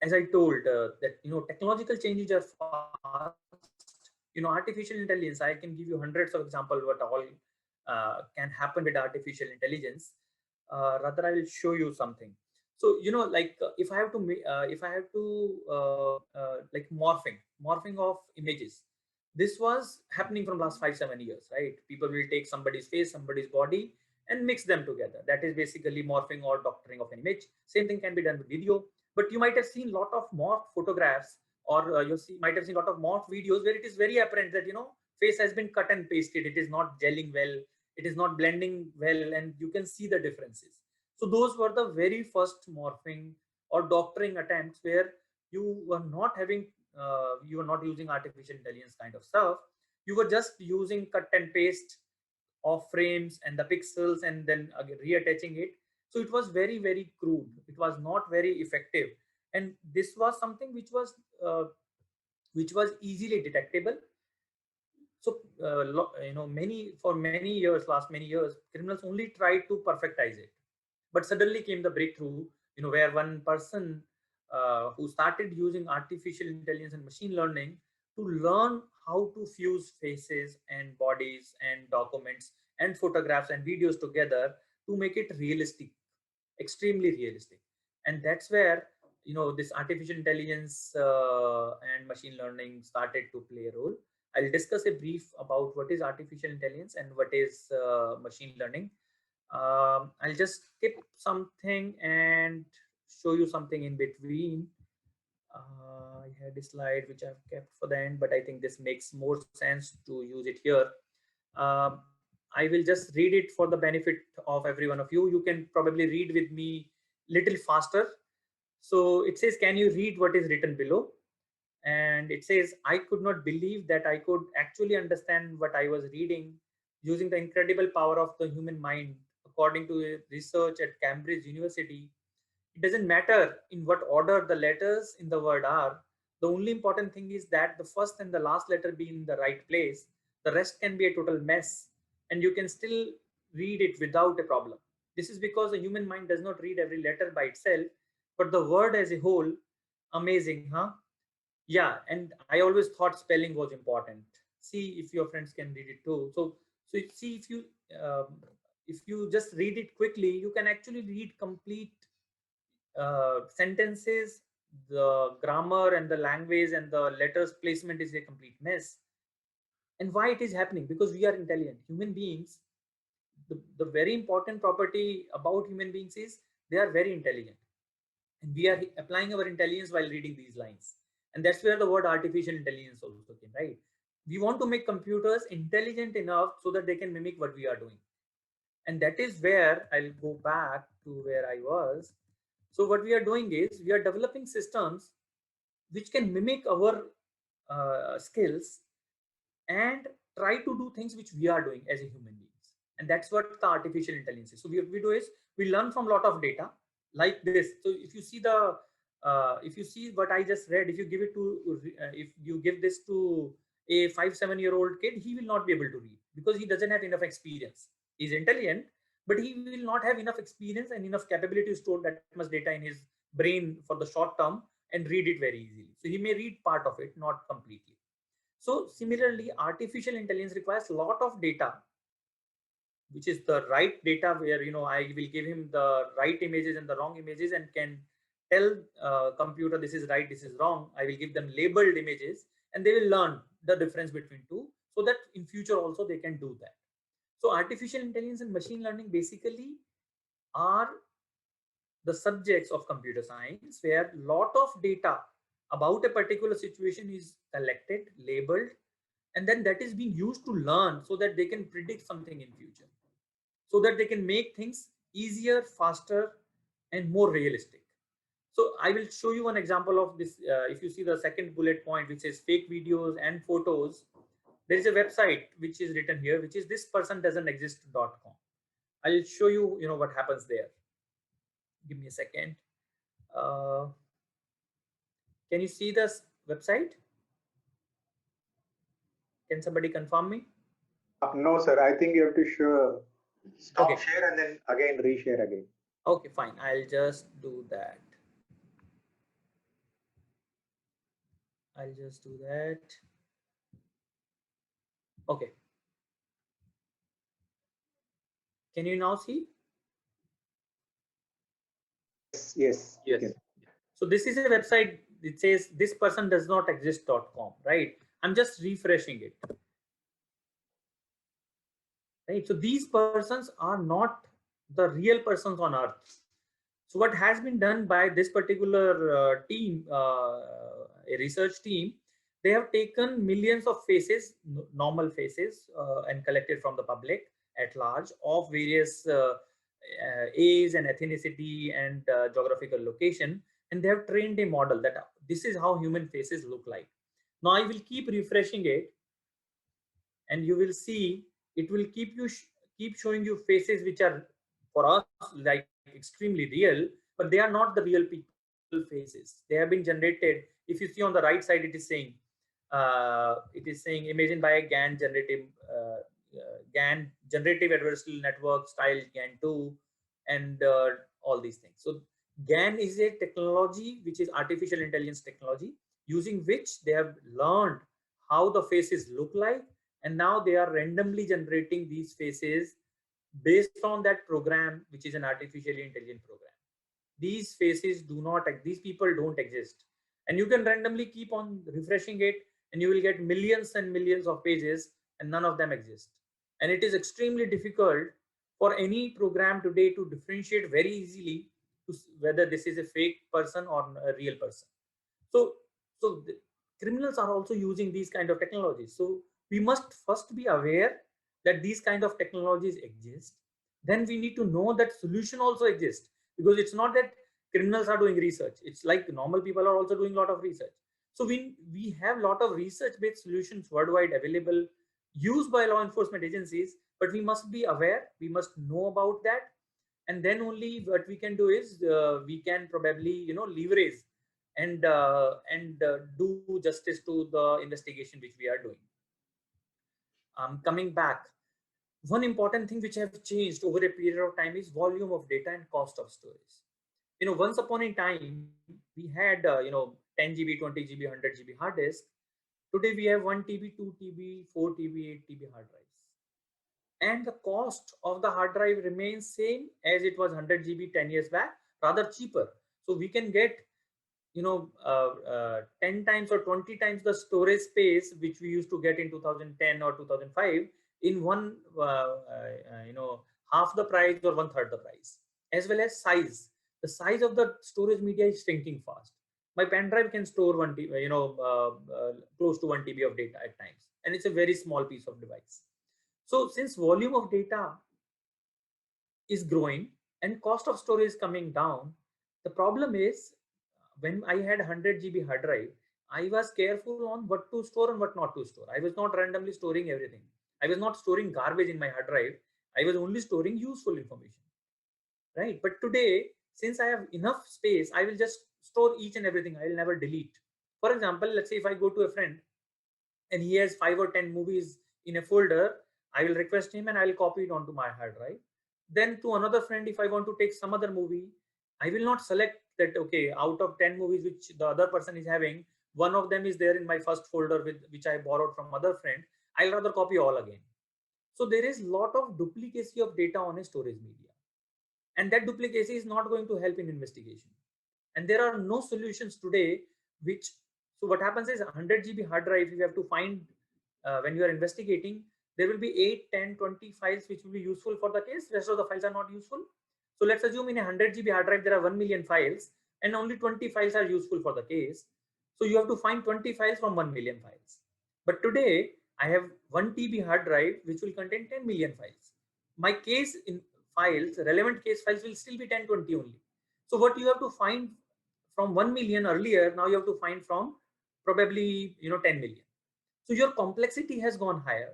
as I told, that, technological changes are fast. Artificial intelligence, I can give you hundreds of examples what all can happen with artificial intelligence. Rather, I will show you something. So, like if I have to like morphing of images, this was happening from last 5-7 years, right? People will take somebody's face, somebody's body, and mix them together. That is basically morphing or doctoring of an image. Same thing can be done with video, but you might have seen a lot of morph photographs, or might have seen a lot of morph videos where it is very apparent that face has been cut and pasted. It is not gelling well, it is not blending well, and you can see the differences. So those were the very first morphing or doctoring attempts where you were not having you were not using artificial intelligence kind of stuff. You were just using cut and paste of frames and the pixels and then again reattaching it. So it was very, very crude. It was not very effective, and this was something which was easily detectable. So for many years, last many years, criminals only tried to perfectize it. But suddenly came the breakthrough, where one person who started using artificial intelligence and machine learning to learn how to fuse faces and bodies and documents and photographs and videos together to make it realistic, extremely realistic. And that's where this artificial intelligence and machine learning started to play a role. I'll discuss a brief about what is artificial intelligence and what is machine learning. I'll just skip something and show you something in between. I had a slide which I've kept for the end, but I think this makes more sense to use it here. I will just read it for the benefit of every one of you. You can probably read with me little faster. So it says, can you read what is written below? And it says, I could not believe that I could actually understand what I was reading using the incredible power of the human mind. According to research at Cambridge University, it doesn't matter in what order the letters in the word are. The only important thing is that the first and the last letter be in the right place. The rest can be a total mess, and you can still read it without a problem. This is because the human mind does not read every letter by itself, but the word as a whole. Amazing, huh? Yeah, and I always thought spelling was important. See if your friends can read it too. So see if you just read it quickly, you can actually read complete sentences. The grammar and the language and the letters placement is a complete mess. And why it is happening? Because we are intelligent human beings. The very important property about human beings is they are very intelligent, and we are applying our intelligence while reading these lines. And that's where the word artificial intelligence also came, right? We want to make computers intelligent enough so that they can mimic what we are doing. And that is where I'll go back to where I was. So what we are doing is we are developing systems which can mimic our skills and try to do things which we are doing as a human beings. And that's what the artificial intelligence is. So what we do is we learn from a lot of data like this. So if you see if you see what I just read, if you give it to if you give this to a 5-7-year-old kid, he will not be able to read because he doesn't have enough experience. He's intelligent, but he will not have enough experience and enough capability to store that much data in his brain for the short term and read it very easily. So he may read part of it, not completely. So similarly, artificial intelligence requires a lot of data, which is the right data where I will give him the right images and the wrong images and can tell computer this is right, this is wrong. I will give them labeled images and they will learn the difference between two so that in future also they can do that. So artificial intelligence and machine learning basically are the subjects of computer science where lot of data about a particular situation is collected, labeled, and then that is being used to learn so that they can predict something in future, so that they can make things easier, faster, and more realistic. So I will show you one example of this. If you see the second bullet point, which says fake videos and photos, there is a website which is written here, which is thispersondoesn'texist.com. I'll show you, what happens there. Give me a second. Can you see this website? Can somebody confirm me? No, sir. I think you have to stop Okay. share and then again reshare again. Okay, fine. I'll just do that. I'll just do that. Okay. Can you now see? Yes. Yes. Yes. So this is a website. It says this person does not exist.com, right? I'm just refreshing it. Right. So these persons are not the real persons on earth. So what has been done by this particular team, a research team, they have taken millions of faces, normal faces, and collected from the public at large of various age and ethnicity and geographical location, and they have trained a model that this is how human faces look like. Now I will keep refreshing it, and you will see it will keep showing you faces which are for us like extremely real, but they are not the real people faces. They have been generated. If you see on the right side, it is saying imagine by a GAN generative adversarial network style GAN2 and all these things. So GAN is a technology which is artificial intelligence technology, using which they have learned how the faces look like, and now they are randomly generating these faces based on that program, which is an artificially intelligent program. These faces do not, these people don't exist, and you can randomly keep on refreshing it, and you will get millions and millions of pages, and none of them exist. And it is extremely difficult for any program today to differentiate very easily to whether this is a fake person or a real person. So the criminals are also using these kind of technologies. So we must first be aware that these kind of technologies exist. Then we need to know that solution also exists, because it's not that criminals are doing research. It's like normal people are also doing a lot of research. So we have a lot of research based solutions worldwide available, used by law enforcement agencies, but we must be aware, we must know about that, and then only what we can do is we can probably leverage and do justice to the investigation which we are doing. Coming back, one important thing which have changed over a period of time is volume of data and cost of storage. Once upon a time we had 10 GB, 20 GB, 100 GB hard disk. Today we have 1 TB, 2 TB, 4 TB, 8 TB hard drives, and the cost of the hard drive remains same as it was 100 GB 10 years back, rather cheaper. So we can get 10 times or 20 times the storage space which we used to get in 2010 or 2005 in one half the price or one third the price. As well as size, the size of the storage media is shrinking fast. My pen drive can store close to 1 TB of data at times, and it's a very small piece of device. So since volume of data is growing and cost of storage is coming down, the problem is when I had 100 GB hard drive, I was careful on what to store and what not to store. I was not randomly storing everything. I was not storing garbage in my hard drive. I was only storing useful information, right? But today, since I have enough space, I will just store each and everything. I will never delete. For example, let's say if I go to a friend and he has 5 or 10 movies in a folder, I will request him and I will copy it onto my hard drive. Then to another friend, if I want to take some other movie, I will not select that, okay, out of 10 movies which the other person is having, one of them is there in my first folder with which I borrowed from other friend. I'll rather copy all again. So there is lot of duplicacy of data on a storage media, and that duplicacy is not going to help in investigation. And there are no solutions today which, so what happens is 100 GB hard drive you have to find when you are investigating, there will be 8, 10, 20 files which will be useful for the case. Rest of the files are not useful. So let's assume in a 100 GB hard drive there are 1 million files and only 20 files are useful for the case. So you have to find 20 files from 1 million files. But today I have 1 TB hard drive which will contain 10 million files. My case in files, relevant case files will still be 10, 20 only. So what you have to find from 1 million earlier, now you have to find from probably 10 million. So your complexity has gone higher.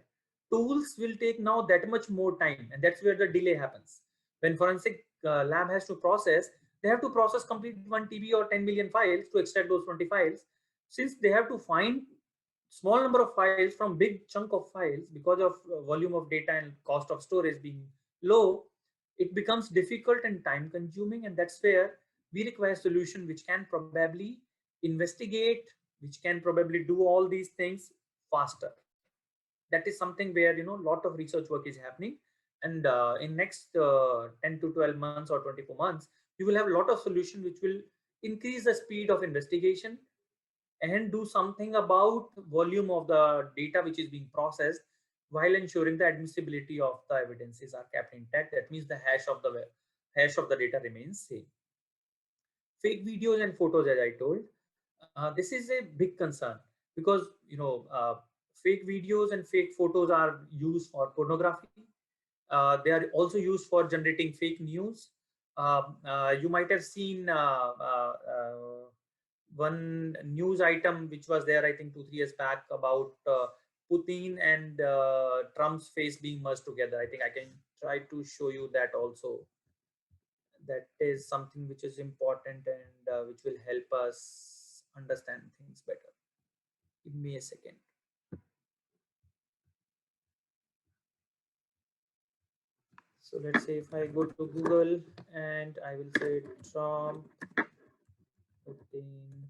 Tools will take now that much more time, and that's where the delay happens. When forensic lab has to process, they have to process complete 1 TB or 10 million files to extract those 20 files. Since they have to find small number of files from big chunk of files because of volume of data and cost of storage being low, it becomes difficult and time consuming, and that's where we require a solution which can probably investigate, which can probably do all these things faster. That is something where a lot of research work is happening, and in next 10 to 12 months or 24 months we will have a lot of solution which will increase the speed of investigation and do something about volume of the data which is being processed, while ensuring the admissibility of the evidences are kept intact. That means the hash of the data remains same. Fake videos and photos, as I told, this is a big concern, because fake videos and fake photos are used for pornography. They are also used for generating fake news. You might have seen one news item which was there, I think 2-3 years back, about Putin and Trump's face being merged together. I think I can try to show you that also. That is something which is important and which will help us understand things better. Give me a second. So let's say if I go to Google and I will say Trump Putin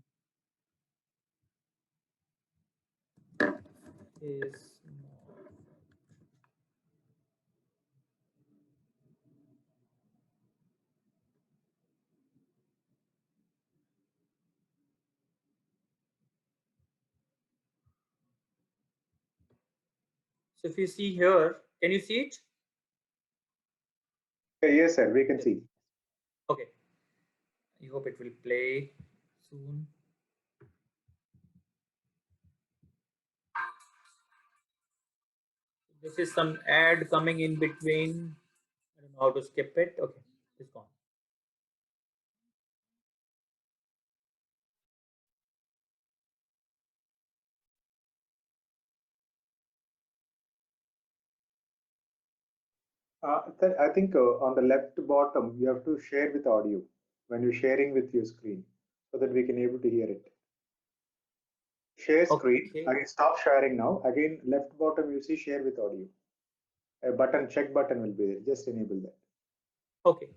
is so if you see here, can you see it? Yes, sir, we can see. Okay. I hope it will play soon. This is some ad coming in between. I don't know how to skip it. Okay, it's gone. I think on the left bottom, you have to share with audio when you're sharing with your screen so that we can able to hear it. Share screen. Okay. Again, stop sharing now. Again, left bottom, you see share with audio. A button, check button will be there. Just enable that. Okay.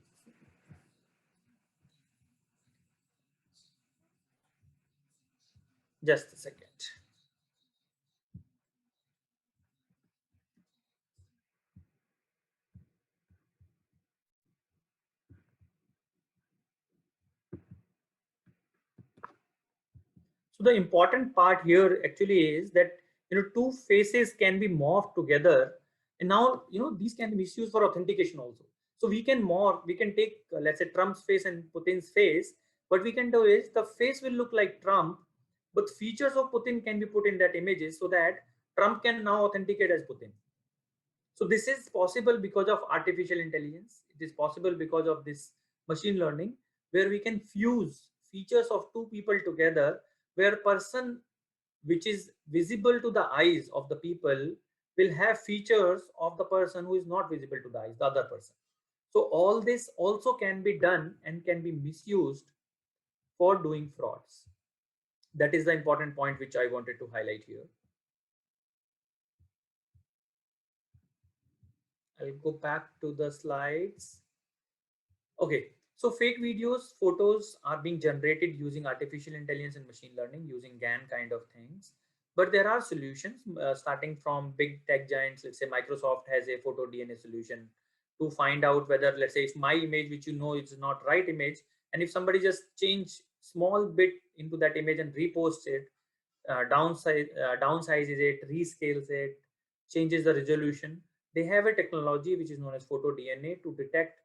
Just a second. So the important part here actually is that two faces can be morphed together, and now these can be misused for authentication also. So we can take let's say Trump's face and Putin's face. What we can do is the face will look like Trump, but features of Putin can be put in that images so that Trump can now authenticate as Putin. So this is possible because of artificial intelligence. It is possible because of this machine learning, where we can fuse features of two people together, where person which is visible to the eyes of the people will have features of the person who is not visible to the eyes, the other person. So all this also can be done and can be misused for doing frauds. That is the important point which I wanted to highlight here. I'll go back to the slides. Okay, so fake videos, photos are being generated using artificial intelligence and machine learning using GAN kind of things. But there are solutions starting from big tech giants. Let's say Microsoft has a photo DNA solution to find out whether, let's say, if my image, which is not right image, and if somebody just change small bit into that image and reposts it, downsizes it, rescales it, changes the resolution, they have a technology which is known as photo DNA to detect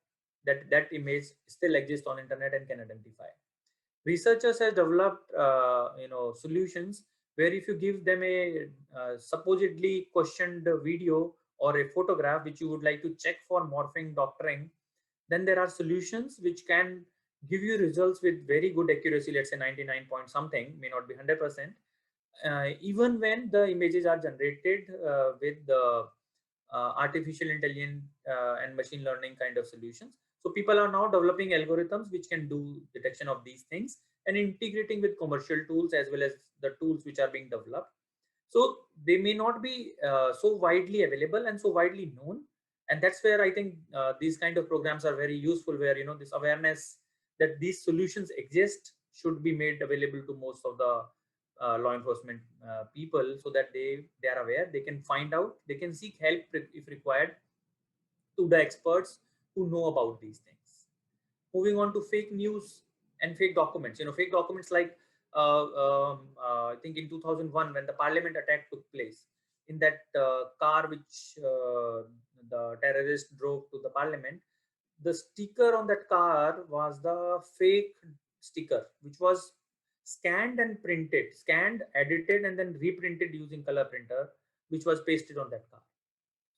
that image still exists on internet and can identify. Researchers have developed solutions where if you give them a supposedly questioned video or a photograph which you would like to check for morphing doctoring, then there are solutions which can give you results with very good accuracy, let's say 99 point something, may not be 100%, even when the images are generated with the artificial intelligence and machine learning kind of solutions. So people are now developing algorithms which can do detection of these things and integrating with commercial tools as well as the tools which are being developed. So they may not be so widely available and so widely known, and that's where I think these kind of programs are very useful, where this awareness that these solutions exist should be made available to most of the law enforcement people, so that they are aware, they can find out, they can seek help if required to the experts who know about these things. Moving on to fake news and fake documents. Fake documents like I think in 2001 when the parliament attack took place, in that car which the terrorist drove to the parliament, the sticker on that car was the fake sticker, which was scanned, edited, and then reprinted using color printer, which was pasted on that car.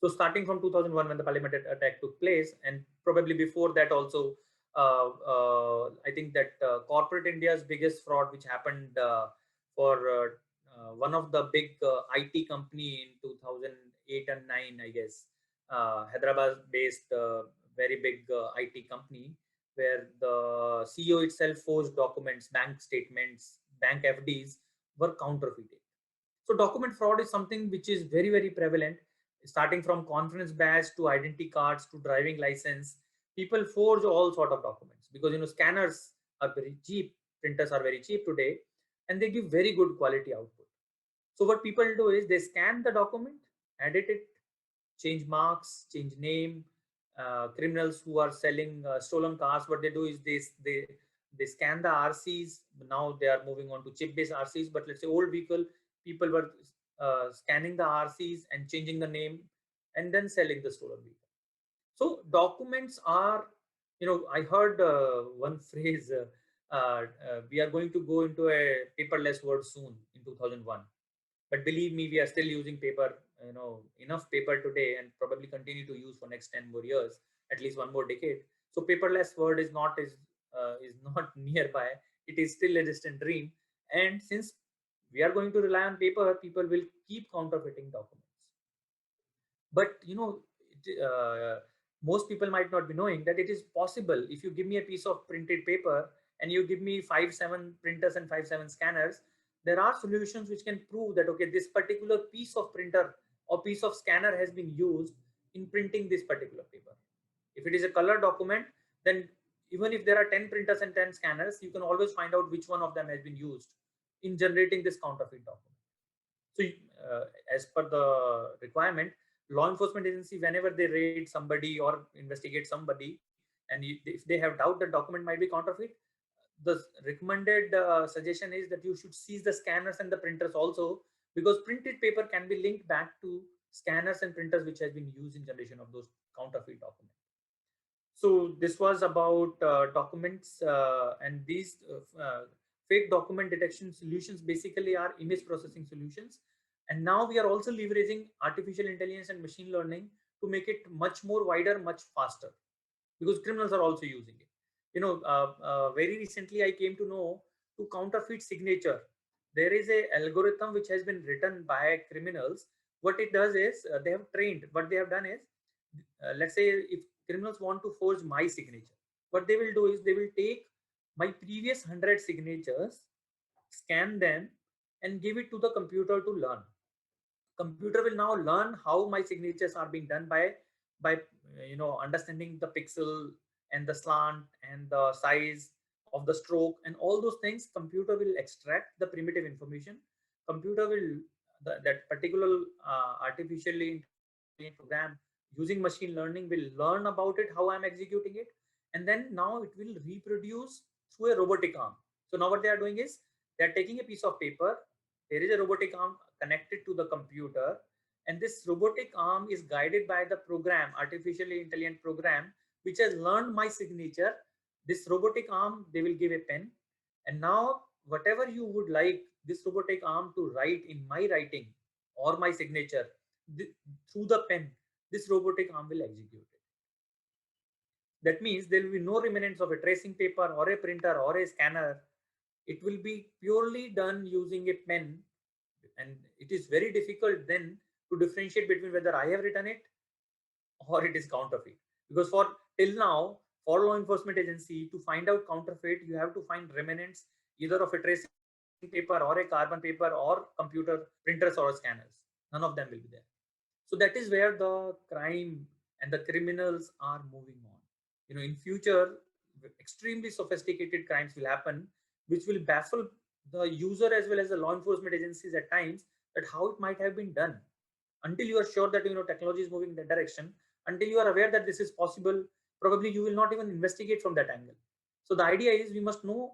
So starting from 2001 when the parliament attack took place, and probably before that also, I think that corporate India's biggest fraud, which happened for one of the big IT company in 2008 and 9, I guess, Hyderabad-based very big IT company, where the CEO itself forged documents, bank statements, bank FDs were counterfeited. So document fraud is something which is very, very prevalent, starting from conference badge to identity cards to driving license. People forge all sort of documents because scanners are very cheap, printers are very cheap today, and they give very good quality output. So what people do is they scan the document, edit it, change marks, change name. Criminals who are selling stolen cars, what they do is they scan the RCs. Now they are moving on to chip-based RCs. But let's say old vehicle, people were scanning the RCs and changing the name and then selling the stolen vehicle. So documents are, I heard one phrase, we are going to go into a paperless world soon in 2001. But believe me, we are still using paper, enough paper today, and probably continue to use for next 10 more years, at least one more decade. So paperless world is not nearby. It is still a distant dream. And since we are going to rely on paper, people will keep counterfeiting documents. But most people might not be knowing that it is possible. If you give me a piece of printed paper and you give me 5-7 printers and 5-7 scanners, there are solutions which can prove that, okay, this particular piece of printer or piece of scanner has been used in printing this particular paper. If it is a color document, then even if there are 10 printers and 10 scanners, you can always find out which one of them has been used in generating this counterfeit document. So as per the requirement, law enforcement agency, whenever they raid somebody or investigate somebody, and if they have doubt that document might be counterfeit, the recommended suggestion is that you should seize the scanners and the printers also, because printed paper can be linked back to scanners and printers which has been used in generation of those counterfeit documents. So this was about documents, and these fake document detection solutions basically are image processing solutions. And now we are also leveraging artificial intelligence and machine learning to make it much more wider, much faster, because criminals are also using it. Very recently I came to know, to counterfeit signature, there is a algorithm which has been written by criminals. What it does is they have trained. What they have done is, let's say if criminals want to forge my signature, what they will do is they will take my previous 100 signatures, scan them, and give it to the computer to learn. Computer will now learn how my signatures are being done by understanding the pixel and the slant and the size of the stroke and all those things. Computer will extract the primitive information. Computer will that particular artificially intelligent program using machine learning will learn about it, how I'm executing it, and then now it will reproduce through a robotic arm. So now what they are doing is they're taking a piece of paper, there is a robotic arm connected to the computer, and this robotic arm is guided by the program, artificially intelligent program, which has learned my signature. This robotic arm, they will give a pen, and now whatever you would like this robotic arm to write in my writing or my signature, through the pen, this robotic arm will execute it. That means there will be no remnants of a tracing paper or a printer or a scanner. It will be purely done using a pen, and it is very difficult then to differentiate between whether I have written it or it is counterfeit, because for till now for law enforcement agency to find out counterfeit, you have to find remnants either of a tracing paper or a carbon paper or computer printers or scanners. None of them will be there. So that is where the crime and the criminals are moving on. In future, extremely sophisticated crimes will happen, which will baffle the user as well as the law enforcement agencies at times, that how it might have been done. Until you are sure that technology is moving in that direction, until you are aware that this is possible, probably you will not even investigate from that angle. So the idea is we must know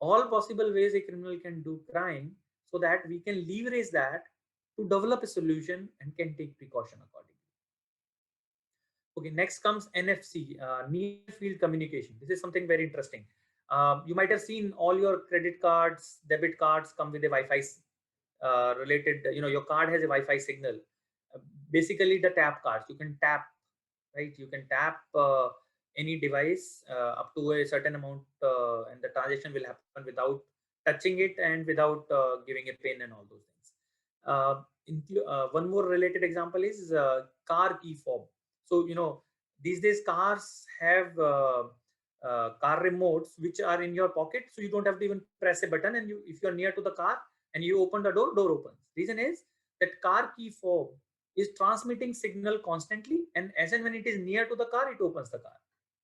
all possible ways a criminal can do crime, so that we can leverage that to develop a solution and can take precaution accordingly. Okay, next comes NFC, near field communication. This is something very interesting. You might have seen all your credit cards, debit cards come with a Wi-Fi related, your card has a Wi-Fi signal. Basically the tap cards, you can tap, right? You can tap any device up to a certain amount, and the transaction will happen without touching it and without giving a pin and all those things. One more related example is car key fob. So these days cars have car remotes which are in your pocket, so you don't have to even press a button, and if you're near to the car and you open the door opens. Reason is that car key fob is transmitting signal constantly, and as and when it is near to the car, it opens the car.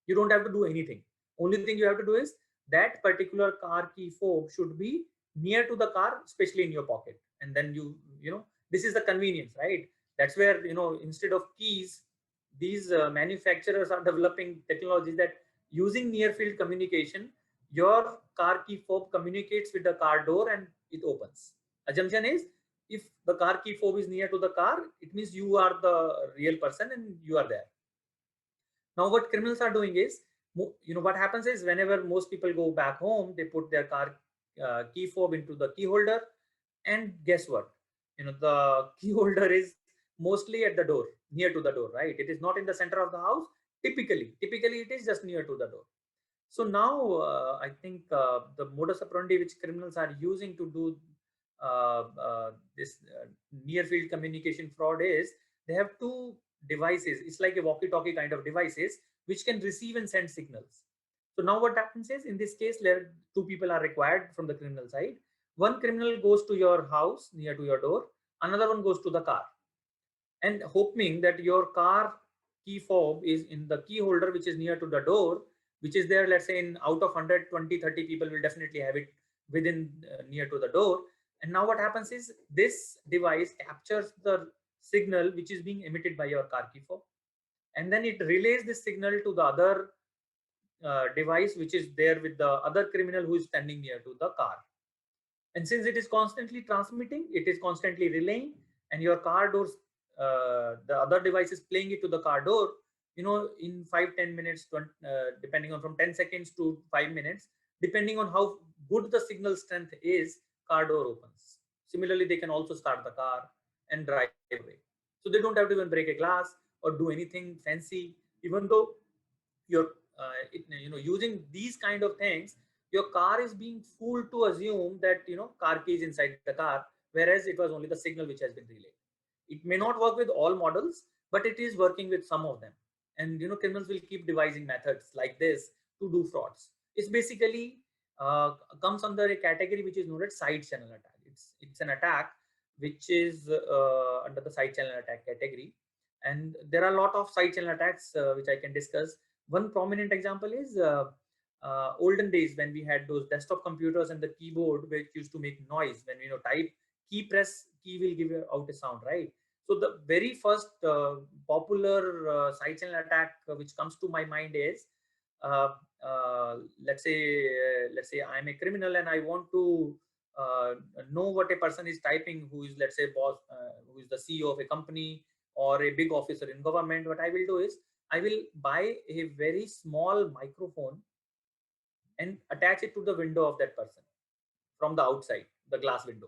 You don't have to do anything. Only thing you have to do is that particular car key fob should be near to the car, especially in your pocket, and then this is the convenience, right? That's where instead of keys, these manufacturers are developing technologies that using near field communication, your car key fob communicates with the car door and it opens. Assumption is, if the car key fob is near to the car, it means you are the real person and you are there. Now what criminals are doing is, what happens is, whenever most people go back home, they put their car key fob into the key holder, and guess what? The key holder is mostly at the door, near to the door, right? It is not in the center of the house. Typically it is just near to the door. So now I think the modus operandi which criminals are using to do this near field communication fraud is, they have two devices. It's like a walkie-talkie kind of devices which can receive and send signals. So now what happens is, in this case, two people are required from the criminal side. One criminal goes to your house near to your door, another one goes to the car, and hoping that your car key fob is in the key holder which is near to the door, which is there, let's say, in out of 100, 20, 30 people will definitely have it within near to the door. And now what happens is, this device captures the signal which is being emitted by your car key fob, and then it relays this signal to the other device which is there with the other criminal who is standing near to the car. And since it is constantly transmitting, it is constantly relaying, and your car doors, the other device is playing it to the car door, in 5-10 minutes, depending on from 10 seconds to 5 minutes, depending on how good the signal strength is, car door opens. Similarly, they can also start the car and drive away. So they don't have to even break a glass or do anything fancy, even though you're using these kind of things, your car is being fooled to assume that car key is inside the car, whereas it was only the signal which has been relayed. It may not work with all models, but it is working with some of them. And criminals will keep devising methods like this to do frauds. It's basically comes under a category which is known as side channel attack. It's an attack which is under the side channel attack category, and there are a lot of side channel attacks which I can discuss. One prominent example is olden days, when we had those desktop computers and the keyboard which used to make noise when type, key will give out a sound, right? So the very first popular side channel attack which comes to my mind is, uh, let's say I'm a criminal and I want to know what a person is typing who is, let's say, boss, who is the CEO of a company or a big officer in government. What I will do is, I will buy a very small microphone and attach it to the window of that person from the outside, the glass window.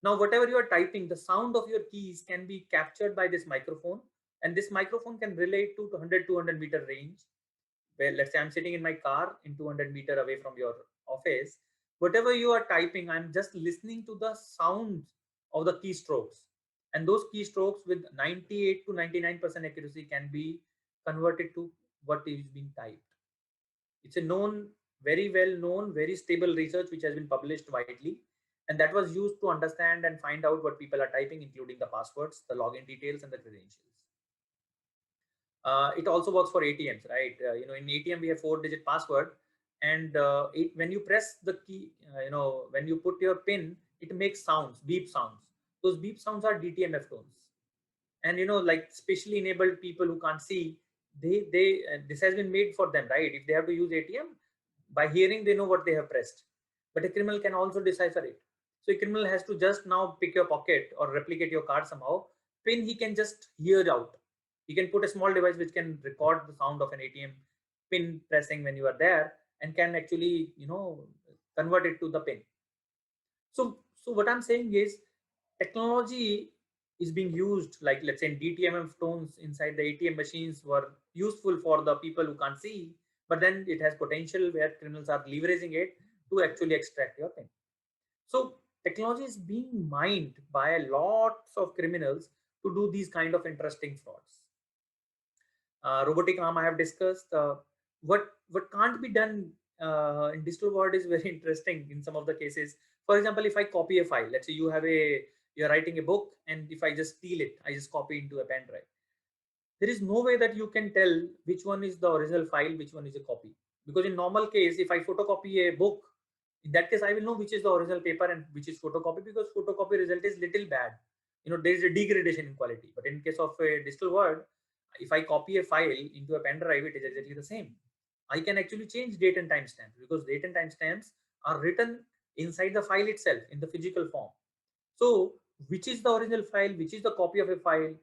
Now, whatever you are typing, the sound of your keys can be captured by this microphone, and this microphone can relate to 100-200 meter range. Where, let's say, I'm sitting in my car in 200 meter away from your office. Whatever you are typing, I'm just listening to the sound of the keystrokes, and those keystrokes with 98 to 99% accuracy can be converted to what is being typed. It's a known, very well known, very stable research which has been published widely, and that was used to understand and find out what people are typing, including the passwords, the login details, and the credentials. It also works for ATMs, right? In ATM we have 4-digit password, and when you press the key, when you put your pin, it makes sounds, beep sounds. Those beep sounds are DTMF tones. And like specially enabled people who can't see, they this has been made for them, right? If they have to use ATM, by hearing they know what they have pressed, but a criminal can also decipher it. So a criminal has to just now pick your pocket or replicate your card somehow. Pin he can just hear out. He can put a small device which can record the sound of an ATM pin pressing when you are there, and can actually convert it to the pin. So what I'm saying is, technology is being used, like let's say in DTMF tones inside the ATM machines were useful for the people who can't see, but then it has potential where criminals are leveraging it to actually extract your pin. So technology is being mined by lots of criminals to do these kind of interesting frauds. Robotic arm I have discussed. What can't be done in digital world is very interesting in some of the cases. For example, if I copy a file, let's say you're writing a book, and if I just steal it, I just copy into a pen drive. There is no way that you can tell which one is the original file, which one is a copy. Because in normal case, if I photocopy a book, in that case, I will know which is the original paper and which is photocopy, because photocopy result is little bad. There is a degradation in quality. But in case of a digital world, if I copy a file into a pen drive, it is exactly the same. I can actually change date and timestamp, because date and timestamps are written inside the file itself in the physical form. So which is the original file, which is the copy of a file,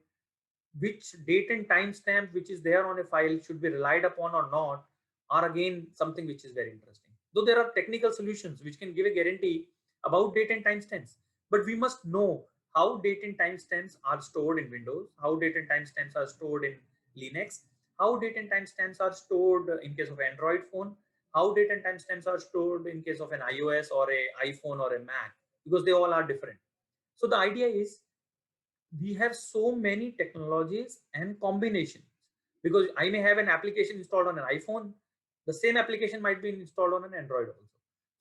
which date and timestamp which is there on a file should be relied upon or not, are again something which is very interesting. Though there are technical solutions which can give a guarantee about date and timestamps, but we must know how date and timestamps are stored in Windows, how date and timestamps are stored in Linux, how date and timestamps are stored in case of Android phone, how date and timestamps are stored in case of an iOS or a iPhone or a Mac, because they all are different. So the idea is, we have so many technologies and combinations, because I may have an application installed on an iPhone, the same application might be installed on an Android also.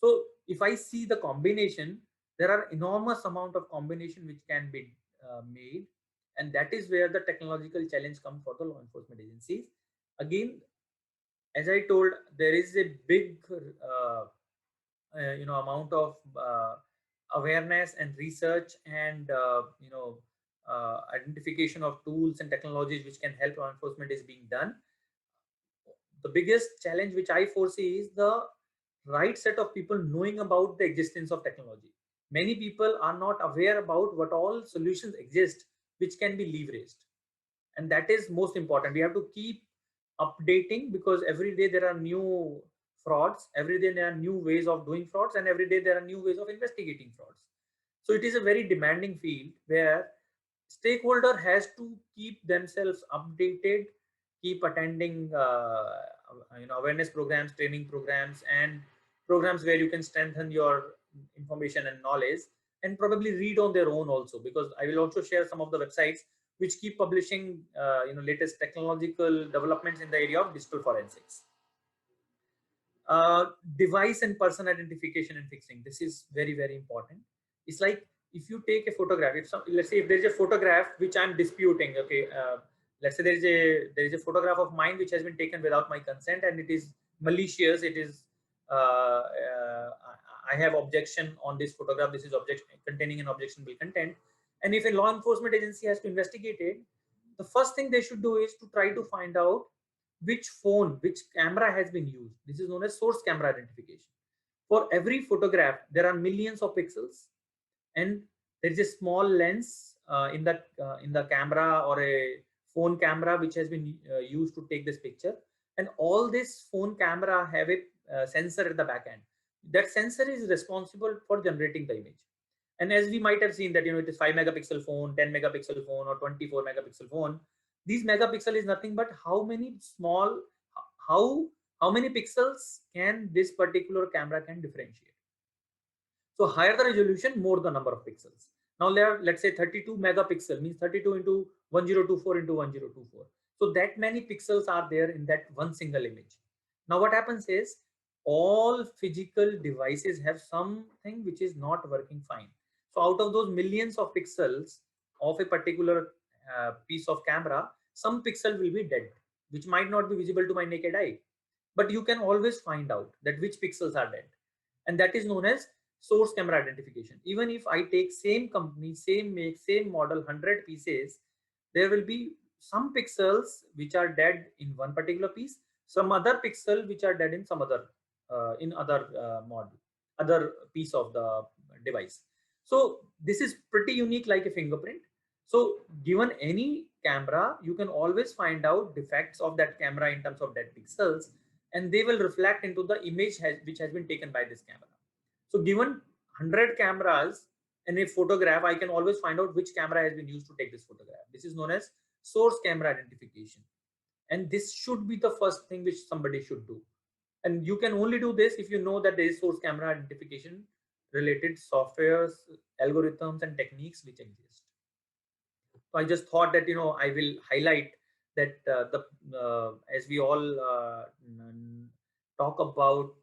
So if I see the combination, there are enormous amount of combination which can be made, and that is where the technological challenge comes for the law enforcement agencies. Again, as I told, there is a big amount of awareness and research and identification of tools and technologies which can help law enforcement is being done. The biggest challenge which I foresee is the right set of people knowing about the existence of technology. Many people are not aware about what all solutions exist which can be leveraged, and that is most important. We have to keep updating, because every day there are new frauds, every day there are new ways of doing frauds, and every day there are new ways of investigating frauds. So it is a very demanding field where stakeholder has to keep themselves updated, keep attending awareness programs, training programs, and programs where you can strengthen your information and knowledge, and probably read on their own also, because I will also share some of the websites which keep publishing latest technological developments in the area of digital forensics. Device and person identification and fixing, this is very, very important. It's like, if you take a photograph, let's say if there is a photograph which I'm disputing, okay, let's say there is a photograph of mine which has been taken without my consent, and it is malicious, it is I have objection on this photograph, this is objection containing an objectionable content, and if a law enforcement agency has to investigate it, the first thing they should do is to try to find out which phone, which camera has been used. This is known as source camera identification. For every photograph, there are millions of pixels, and there is a small lens in the camera, or a phone camera which has been used to take this picture, and all this phone camera have a sensor at the back end. That sensor is responsible for generating the image. And as we might have seen that it is 5 megapixel phone, 10 megapixel phone, or 24 megapixel phone. These megapixel is nothing but how many many pixels can this particular camera can differentiate. So higher the resolution, more the number of pixels. Now let's say 32 megapixel means 32 into 1024 into 1024. So that many pixels are there in that one single image. Now what happens is all physical devices have something which is not working fine. So out of those millions of pixels of a particular piece of camera, some pixel will be dead, which might not be visible to my naked eye, but you can always find out that which pixels are dead, and that is known as source camera identification. Even if I take same company, same make, same model, 100 pieces, there will be some pixels which are dead in one particular piece, some other pixel which are dead in some other in other model, other piece of the device. So this is pretty unique, like a fingerprint. So given any camera, you can always find out defects of that camera in terms of dead pixels, and they will reflect into the image which has been taken by this camera. So given 100 cameras and a photograph, I can always find out which camera has been used to take this photograph. This is known as source camera identification. And this should be the first thing which somebody should do. And you can only do this if you know that there is source camera identification related softwares, algorithms, and techniques which exist. So I just thought that, I will highlight that as we all talk about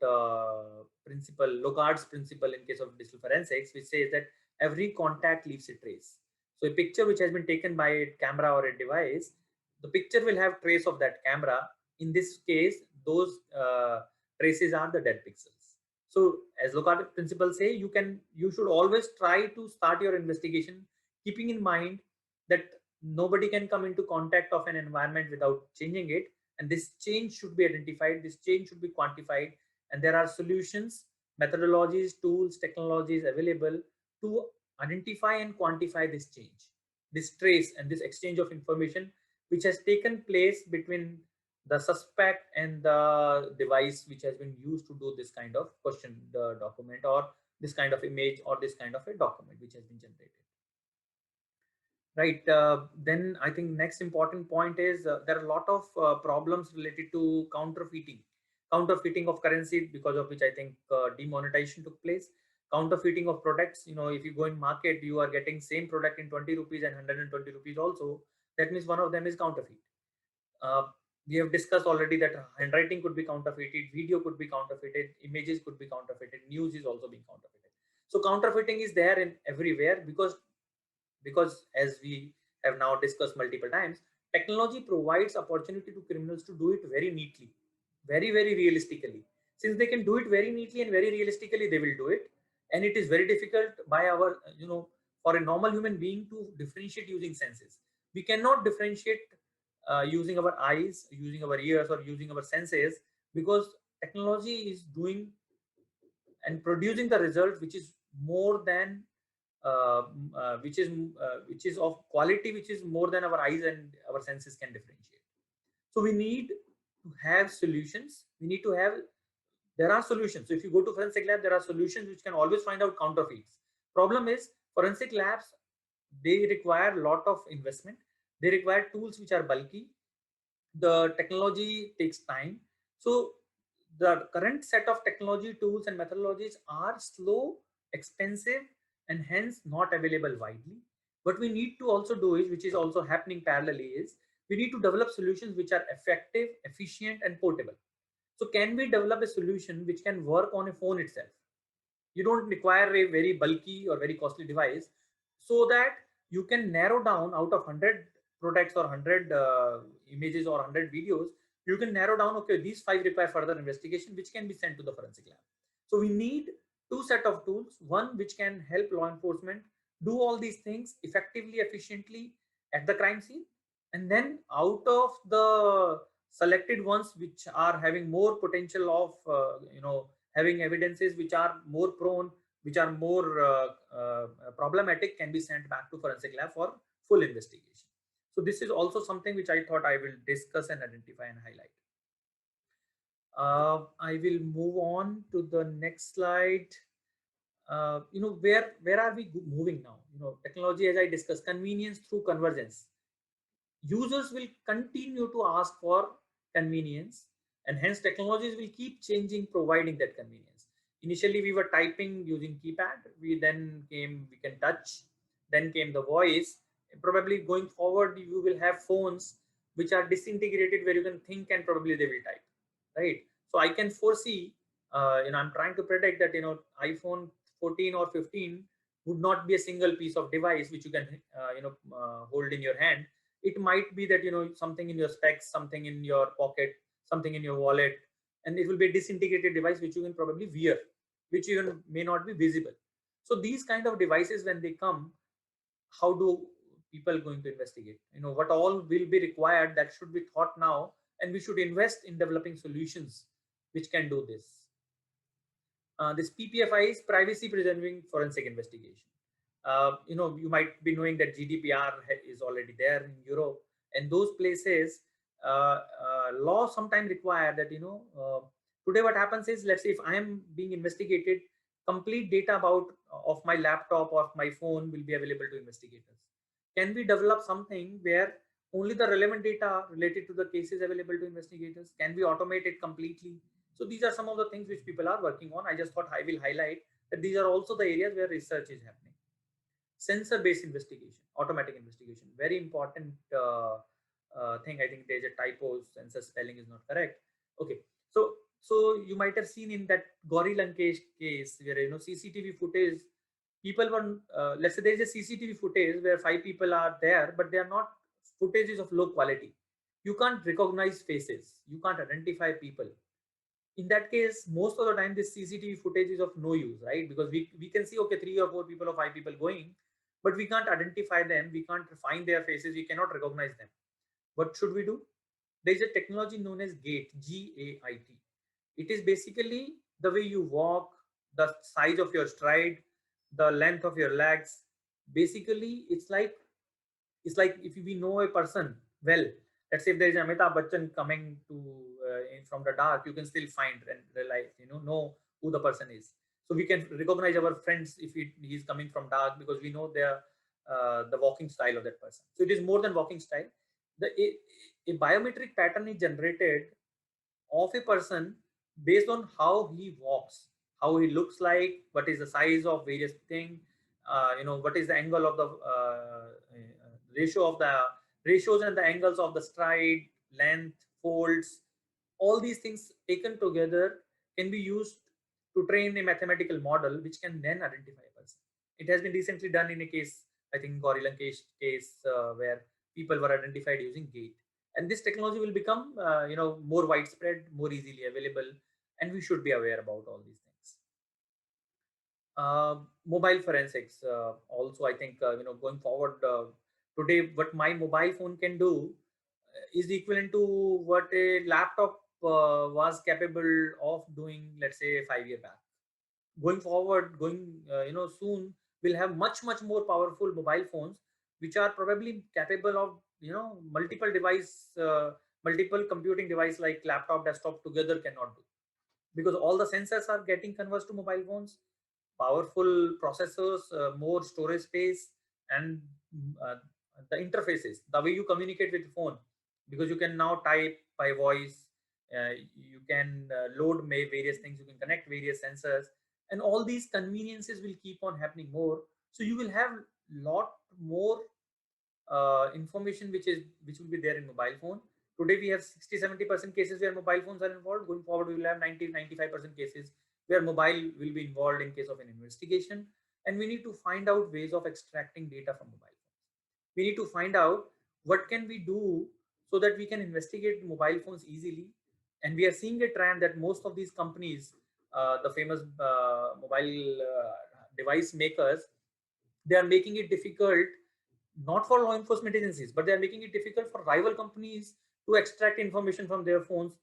principle, Locard's principle in case of digital forensics, which says that every contact leaves a trace. So a picture which has been taken by a camera or a device, the picture will have trace of that camera. In this case, those traces are the dead pixels. So as Locard principle say, you should always try to start your investigation keeping in mind that nobody can come into contact of an environment without changing it, and this change should be identified, this change should be quantified, and there are solutions, methodologies, tools, technologies available to identify and quantify this change, this trace, and this exchange of information which has taken place between the suspect and the device which has been used to do this kind of question document, or this kind of image, or this kind of a document which has been generated. Right. Then I think next important point is there are a lot of problems related to counterfeiting of currency, because of which I think demonetization took place. Counterfeiting of products. If you go in market, you are getting same product in 20 rupees and 120 rupees also. That means one of them is counterfeit. We have discussed already that handwriting could be counterfeited, video could be counterfeited, images could be counterfeited, news is also being counterfeited. So counterfeiting is there in everywhere, because as we have now discussed multiple times, technology provides opportunity to criminals to do it very neatly, very, very realistically. Since they can do it very neatly and very realistically, they will do it. And it is very difficult by our, for a normal human being to differentiate using senses. We cannot differentiate using our eyes, using our ears, or using our senses, because technology is doing and producing the result which is more than which is of quality which is more than our eyes and our senses can differentiate. So we need to have solutions. There are solutions. So if you go to forensic lab, there are solutions which can always find out counterfeits. Problem is, forensic labs, they require a lot of investment. They require tools which are bulky. The technology takes time. So the current set of technology, tools, and methodologies are slow, expensive, and hence not available widely. What we need to also do is, which is also happening parallelly, is we need to develop solutions which are effective, efficient, and portable. So can we develop a solution which can work on a phone itself? You don't require a very bulky or very costly device, so that you can narrow down out of 100 products or 100 images or 100 videos, you can narrow down, okay, these 5 require further investigation, which can be sent to the forensic lab. So we need two set of tools, one which can help law enforcement do all these things effectively, efficiently at the crime scene, and then out of the selected ones which are having more potential of having evidences which are more prone, which are more problematic, can be sent back to forensic lab for full investigation. So this is also something which I thought I will discuss and identify and highlight. I will move on to the next slide. Where are we moving now? Technology, as I discussed, convenience through convergence. Users will continue to ask for convenience, and hence technologies will keep changing, providing that convenience. Initially, we were typing using keypad. We can touch. Then came the voice. Probably going forward, you will have phones which are disintegrated, where you can think and probably they will type, right? So I can foresee, I'm trying to predict that, iPhone 14 or 15 would not be a single piece of device which you can, hold in your hand. It might be that, something in your specs, something in your pocket, something in your wallet, and it will be a disintegrated device which you can probably wear, which even may not be visible. So these kind of devices, when they come, how do people going to investigate? What all will be required, that should be thought now, and we should invest in developing solutions which can do this. This PPFI is privacy preserving forensic investigation. You might be knowing that GDPR is already there in Europe, and those places, law sometimes require that, today what happens is, let's say if I am being investigated, complete data about of my laptop or my phone will be available to investigators. Can we develop something where only the relevant data related to the case is available to investigators? Can we automate it completely? So these are some of the things which people are working on. I just thought I will highlight that these are also the areas where research is happening. Sensor-based investigation, automatic investigation, very important thing. I think there's a typo, sensor spelling is not correct. Okay, so you might have seen in that Gauri Lankesh case where, CCTV footage, people were, let's say there is a CCTV footage where 5 people are there, but they are not footages of low quality. You can't recognize faces, you can't identify people. In that case, most of the time this CCTV footage is of no use, right? Because we can see, okay, 3 or 4 people or 5 people going, but we can't identify them, we can't find their faces, we cannot recognize them. What should we do? There is a technology known as GAIT, G-A-I-T. It is basically the way you walk, the size of your stride, the length of your legs. Basically, it's like if we know a person well. Let's say if there is Amitabh Bachchan coming to from the dark, you can still find and realize, know who the person is. So we can recognize our friends if he is coming from dark, because we know the walking style of that person. So it is more than walking style. A biometric pattern is generated of a person based on how he walks, how he looks like, what is the size of various things, what is the angle of the ratios and the angles of the stride, length, folds. All these things taken together can be used to train a mathematical model which can then identify a person. It has been recently done in a case, I think Gauri Lankesh case, where people were identified using GAIT. And this technology will become more widespread, more easily available, and we should be aware about all these things. Mobile forensics, also, I think, going forward, today what my mobile phone can do is equivalent to what a laptop was capable of doing, let's say 5 years back. Going forward, soon, we'll have much more powerful mobile phones which are probably capable of multiple computing device like laptop, desktop together cannot do, because all the sensors are getting converged to mobile phones, powerful processors, more storage space, and uh, the interfaces, the way you communicate with the phone, because you can now type by voice, you can load various things, you can connect various sensors, and all these conveniences will keep on happening more. So you will have lot more information which will be there in mobile phone. Today we have 60-70% cases where mobile phones are involved. Going forward, we will have 90-95% cases where mobile will be involved in case of an investigation. And we need to find out ways of extracting data from mobile phones. We need to find out what can we do so that we can investigate mobile phones easily. And we are seeing a trend that most of these companies, the famous mobile device makers, they are making it difficult not for law enforcement agencies, but they are making it difficult for rival companies to extract information from their phones,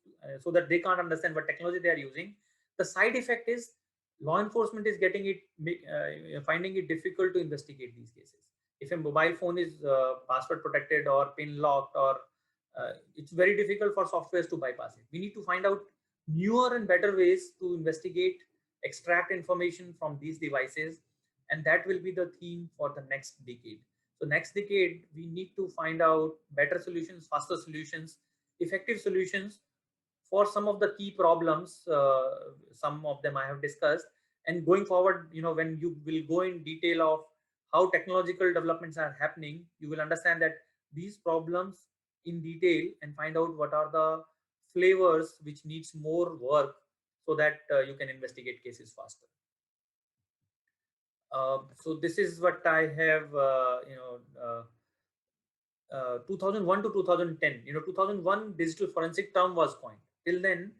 so that they can't understand what technology they are using. The side effect is law enforcement is getting it, finding it difficult to investigate these cases. If a mobile phone is password protected or pin locked, or it's very difficult for softwares to bypass it. We need to find out newer and better ways to investigate, extract information from these devices, and that will be the theme for the next decade. So next decade, we need to find out better solutions, faster solutions, effective solutions for some of the key problems. Some of them I have discussed. And going forward, when you will go in detail of how technological developments are happening, you will understand that these problems in detail and find out what are the flavors which needs more work so that you can investigate cases faster. So this is what I have, 2001 to 2010. 2001 digital forensic term was coined. Till then,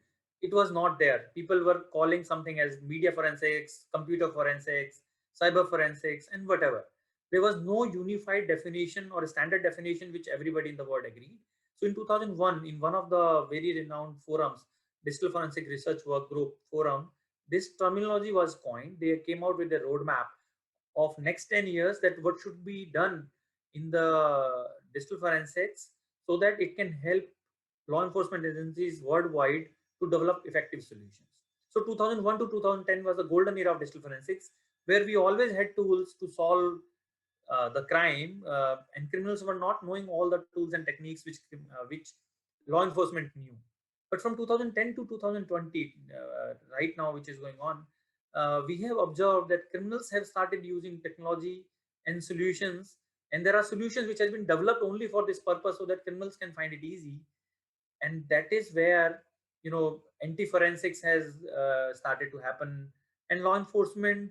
it was not there. People were calling something as media forensics, computer forensics, cyber forensics, and whatever. There was no unified definition or a standard definition which everybody in the world agreed. So in 2001, in one of the very renowned forums, Digital Forensic Research Work Group Forum, this terminology was coined. They came out with a roadmap of next 10 years that what should be done in the digital forensics so that it can help law enforcement agencies worldwide to develop effective solutions. So 2001 to 2010 was the golden era of digital forensics, where we always had tools to solve the crime, and criminals were not knowing all the tools and techniques which law enforcement knew. But from 2010 to 2020, right now, which is going on, we have observed that criminals have started using technology and solutions, and there are solutions which has been developed only for this purpose so that criminals can find it easy. And that is where anti-forensics has started to happen, and law enforcement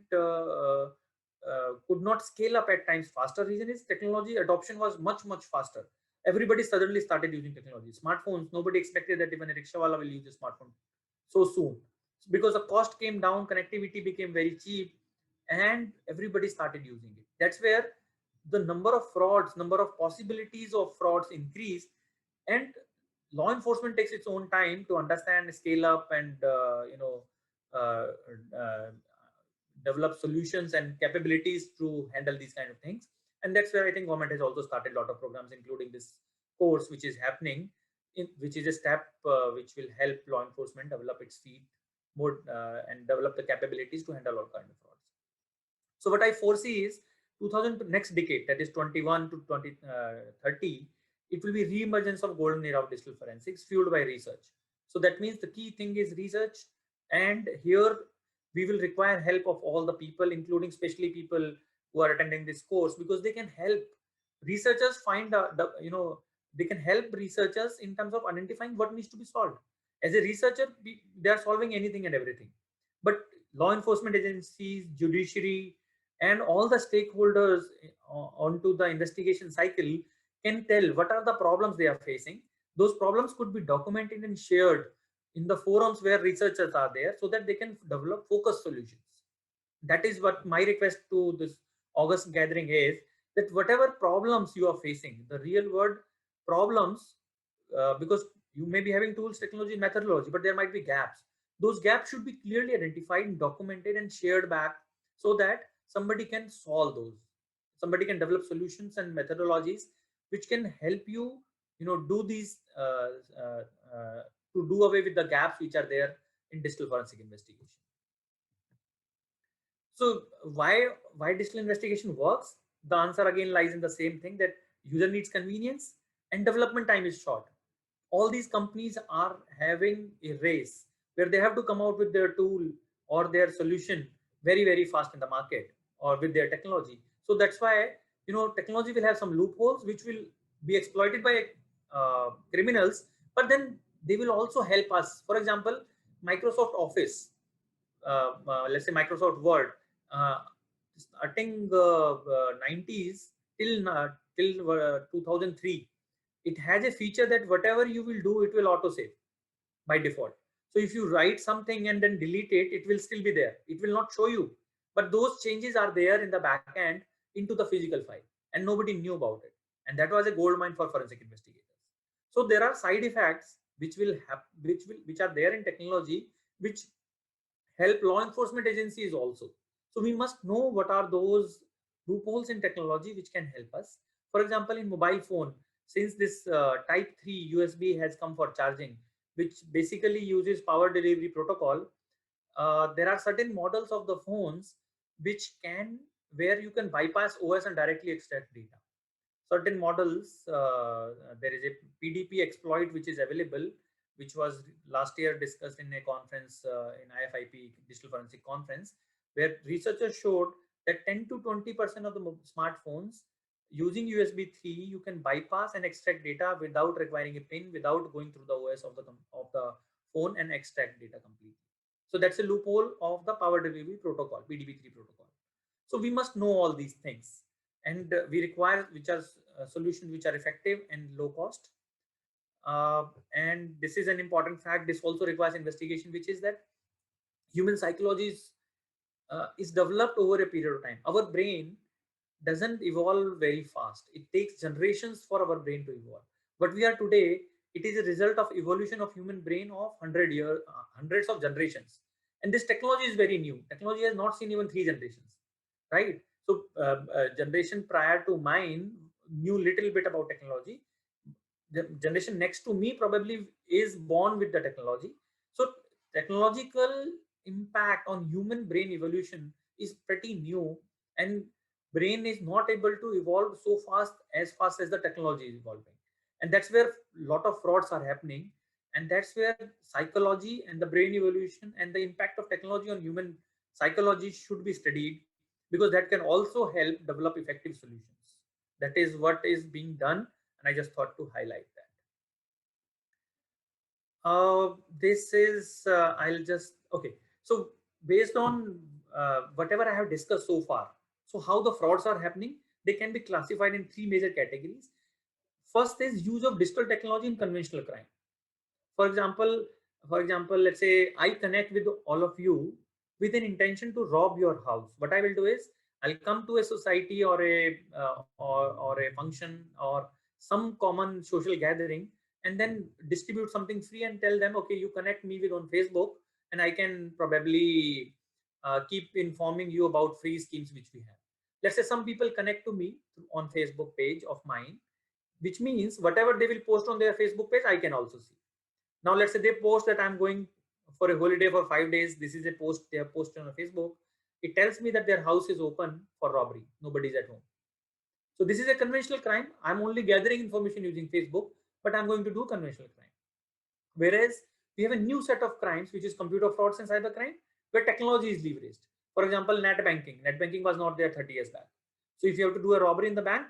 could not scale up at times faster. Reason is technology adoption was much faster. Everybody suddenly started using technology. Smartphones, nobody expected that even a rickshawala will use a smartphone so soon, because the cost came down, connectivity became very cheap, and everybody started using it. That's where the number of frauds, number of possibilities of frauds increased, and law enforcement takes its own time to understand, scale up, and uh, uh, develop solutions and capabilities to handle these kind of things. And that's where I think government has also started a lot of programs, including this course which is happening, which is a step which will help law enforcement develop its feet more and develop the capabilities to handle all kind of frauds. So what I foresee is 2000 next decade, that is 21 to 2030, it will be re-emergence of golden era of digital forensics fueled by research. So that means the key thing is research, and here we will require help of all the people, including especially people who are attending this course, because they can help researchers find they can help researchers in terms of identifying what needs to be solved. As a researcher, they are solving anything and everything, but law enforcement agencies, judiciary, and all the stakeholders onto the investigation cycle can tell what are the problems they are facing. Those problems could be documented and shared in the forums where researchers are there so that they can develop focused solutions. That is what my request to this August gathering is, that whatever problems you are facing, the real world problems, because you may be having tools, technology, methodology, but there might be gaps. Those gaps should be clearly identified and documented and shared back so that somebody can solve those. Somebody can develop solutions and methodologies which can help you, do these to do away with the gaps which are there in digital forensic investigation. So why digital investigation works? The answer again lies in the same thing, that user needs convenience and development time is short. All these companies are having a race where they have to come out with their tool or their solution very fast in the market, or with their technology. So that's why technology will have some loopholes which will be exploited by criminals, but then they will also help us. For example, Microsoft Office, let's say Microsoft Word, starting 90s till 2003, it has a feature that whatever you will do, it will auto save by default. So if you write something and then delete it, it will still be there. It will not show you, but those changes are there in the back end into the physical file, and nobody knew about it. And that was a gold mine for forensic investigators. So there are side effects which which are there in technology, which help law enforcement agencies also. So we must know what are those loopholes in technology which can help us. For example, in mobile phone, since this type 3 USB has come for charging, which basically uses power delivery protocol, there are certain models of the phones where you can bypass OS and directly extract data. Certain models, there is a PDP exploit which is available, which was last year discussed in a conference in IFIP Digital Forensic Conference, where researchers showed that 10 to 20% of the smartphones using USB 3, you can bypass and extract data without requiring a pin, without going through the OS of the phone and extract data completely. So that's a loophole of the power delivery protocol, PDP-3 protocol. So we must know all these things, and we require which are solutions which are effective and low cost. And this is an important fact. This also requires investigation, which is that human psychology is developed over a period of time. Our brain doesn't evolve very fast. It takes generations for our brain to evolve. But we are today, it is a result of evolution of human brain of 100 years, hundreds of generations. And this technology is very new. Technology has not seen even 3 generations, right? So generation prior to mine knew little bit about technology. The generation next to me probably is born with the technology. So technological impact on human brain evolution is pretty new, and brain is not able to evolve so fast as the technology is evolving. And that's where a lot of frauds are happening, and that's where psychology and the brain evolution and the impact of technology on human psychology should be studied, because that can also help develop effective solutions. That is what is being done, and I just thought to highlight that. This is I'll just okay. So based on whatever I have discussed so far, so how the frauds are happening, they can be classified in 3 major categories. First is use of digital technology in conventional crime. For example, let's say I connect with all of you with an intention to rob your house. What I will do is I'll come to a society or or a function or some common social gathering, and then distribute something free and tell them, okay, you connect me with on Facebook, and I can probably keep informing you about free schemes which we have. Let's say some people connect to me on Facebook page of mine, which means whatever they will post on their Facebook page, I can also see. Now, let's say they post that I'm going for a holiday for 5 days. This is a post they have posted on Facebook. It tells me that their house is open for robbery. Nobody's at home. So this is a conventional crime. I'm only gathering information using Facebook, but I'm going to do conventional crime. Whereas we have a new set of crimes, which is computer frauds and cybercrime, where technology is leveraged. For example, net banking. Net banking was not there 30 years back. So if you have to do a robbery in the bank,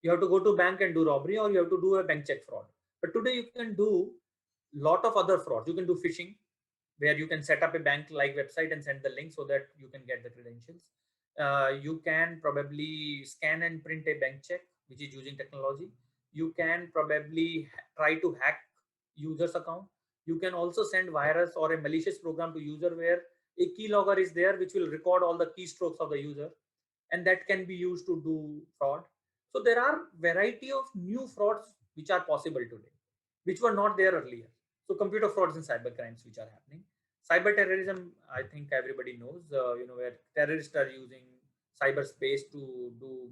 you have to go to bank and do robbery, or you have to do a bank check fraud. But today you can do lot of other frauds. You can do phishing, where you can set up a bank-like website and send the link so that you can get the credentials. You can probably scan and print a bank check, which is using technology. You can probably try to hack user's account. You can also send virus or a malicious program to user where a keylogger is there, which will record all the keystrokes of the user, and that can be used to do fraud. So there are variety of new frauds which are possible today, which were not there earlier. So computer frauds and cyber crimes which are happening. Cyber terrorism, I think everybody knows, where terrorists are using cyberspace to do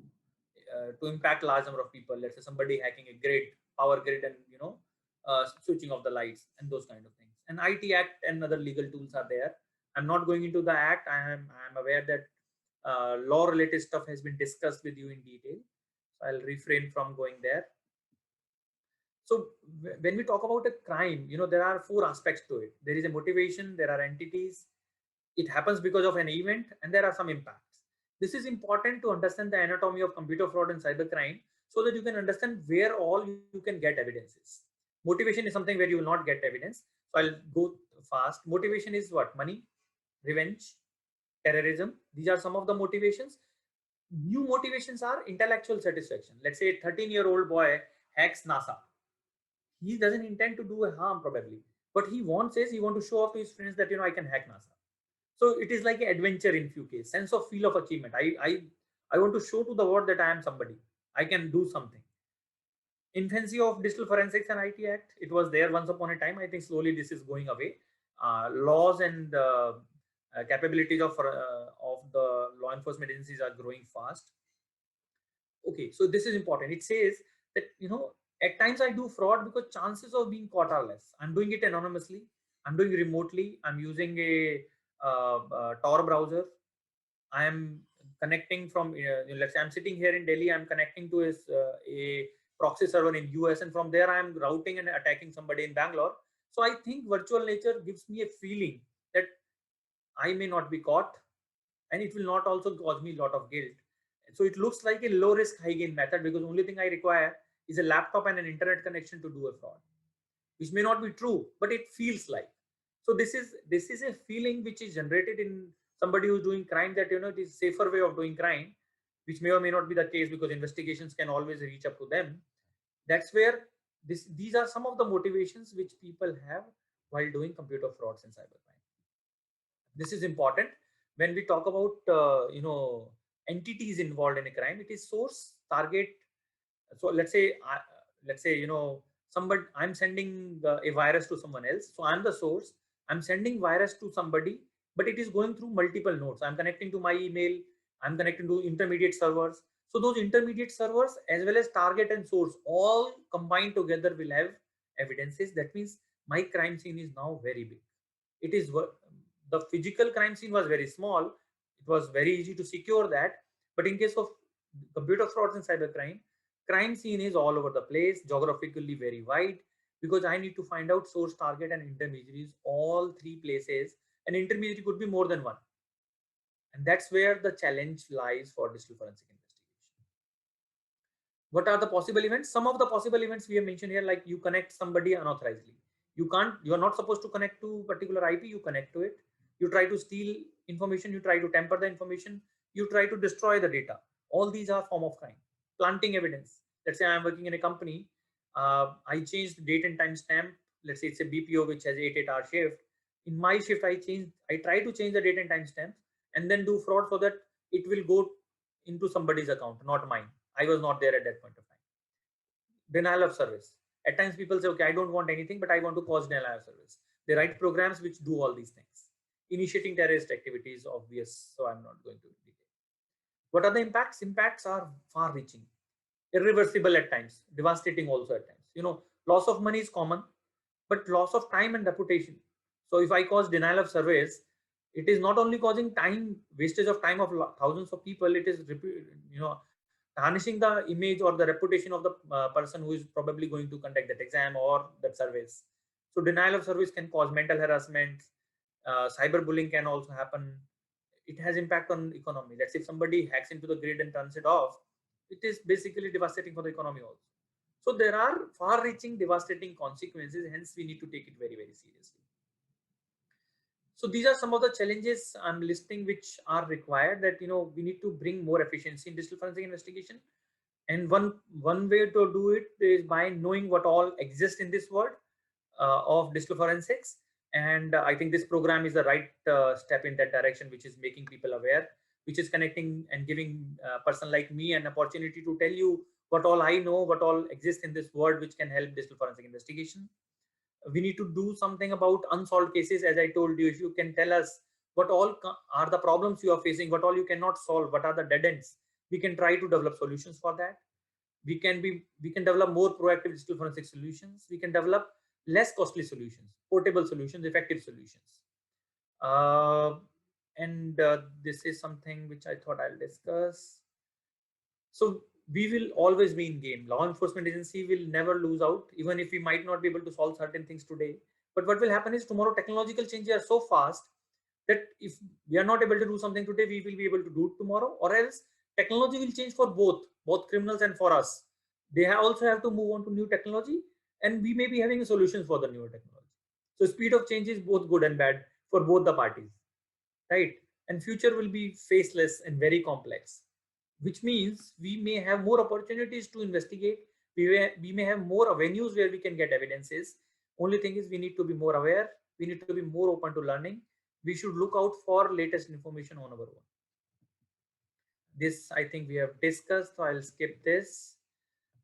to impact large number of people. Let's say somebody hacking a grid, power grid, and switching off the lights and those kind of things. And IT Act and other legal tools are there. I'm not going into the act. I am aware that law related stuff has been discussed with you in detail. So I'll refrain from going there. So when we talk about a crime, there are 4 aspects to it. There is a motivation, there are entities, it happens because of an event, and there are some impacts. This is important to understand the anatomy of computer fraud and cybercrime, so that you can understand where all you can get evidences. Motivation is something where you will not get evidence. So I'll go fast. Motivation is what? Money, revenge, terrorism. These are some of the motivations. New motivations are intellectual satisfaction. Let's say a 13-year-old boy hacks NASA. He doesn't intend to do a harm probably, but he wants to show off to his friends that I can hack NASA. So it is like an adventure in few cases, sense of feel of achievement. I want to show to the world that I am somebody. I can do something. Infancy of Digital Forensics and IT Act. It was there once upon a time. I think slowly this is going away. Laws and capabilities of the law enforcement agencies are growing fast. Okay, so this is important. It says that at times I do fraud because chances of being caught are less. I'm doing it anonymously. I'm doing it remotely. I'm using a Tor browser. I am connecting from, let's say I'm sitting here in Delhi. I'm connecting to a proxy server in US, and from there I'm routing and attacking somebody in Bangalore. So I think virtual nature gives me a feeling that I may not be caught, and it will not also cause me a lot of guilt. So it looks like a low risk, high gain method because only thing I require is a laptop and an internet connection to do a fraud, which may not be true, but it feels like. So this is a feeling which is generated in somebody who's doing crime, that it is safer way of doing crime, which may or may not be the case because investigations can always reach up to them. That's where these are some of the motivations which people have while doing computer frauds and cybercrime. This is important when we talk about entities involved in a crime. It is source, target. So let's say somebody, I'm sending a virus to someone else, so I'm the source. I'm sending virus to somebody, but it is going through multiple nodes. I'm connecting to my email, I'm connecting to intermediate servers. So those intermediate servers as well as target and source all combined together will have evidences. That means my crime scene is now very big. It is the physical crime scene was very small. It was very easy to secure that. But in case of computer frauds and cybercrime, crime scene is all over the place, geographically very wide, because I need to find out source, target, and intermediaries, all three places. An intermediary could be more than one. And that's where the challenge lies for digital forensic investigation. What are the possible events? Some of the possible events we have mentioned here, like you connect somebody unauthorizedly. You are not supposed to connect to particular IP, you connect to it. You try to steal information, you try to tamper the information, you try to destroy the data. All these are form of crime. Planting evidence. Let's say I'm working in a company, I changed the date and time stamp. Let's say it's a BPO which has 8-hour shift. In my shift, I try to change the date and time stamp and then do fraud so that it will go into somebody's account, not mine. I was not there at that point of time. Denial of service. At times people say, okay, I don't want anything, but I want to cause denial of service. They write programs which do all these things. Initiating terrorist activities, obvious, so I'm not going to detail. What are the impacts? Impacts are far reaching, irreversible at times, devastating also at times. Loss of money is common, but loss of time and reputation. So if I cause denial of service, it is not only causing time, wastage of time of thousands of people, it is tarnishing the image or the reputation of the person who is probably going to conduct that exam or that service. So denial of service can cause mental harassment. Cyberbullying can also happen. It has impact on economy. Let's say if somebody hacks into the grid and turns it off, it is basically devastating for the economy also. So there are far-reaching, devastating consequences. Hence, we need to take it very, very seriously. So these are some of the challenges I'm listing which are required, that we need to bring more efficiency in digital forensic investigation. And one way to do it is by knowing what all exists in this world of digital forensics. And I think this program is the right step in that direction, which is making people aware, which is connecting and giving a person like me an opportunity to tell you what all I know, what all exists in this world, which can help digital forensic investigation. We need to do something about unsolved cases. As I told you, if you can tell us what all are the problems you are facing, what all you cannot solve, what are the dead ends, we can try to develop solutions for that. We can develop more proactive digital forensic solutions. We can develop less costly solutions, portable solutions, effective solutions. This is something which I thought I'll discuss. So we will always be in game. Law enforcement agency will never lose out, even if we might not be able to solve certain things today. But what will happen is tomorrow technological changes are so fast that if we are not able to do something today, we will be able to do it tomorrow, or else technology will change for both criminals and for us. They also have to move on to new technology, and we may be having a solution for the newer technology. So speed of change is both good and bad for both the parties, right? And future will be faceless and very complex, which means we may have more opportunities to investigate. We may have more avenues where we can get evidences. Only thing is we need to be more aware. We need to be more open to learning. We should look out for latest information on our own. This I think we have discussed, so I'll skip this.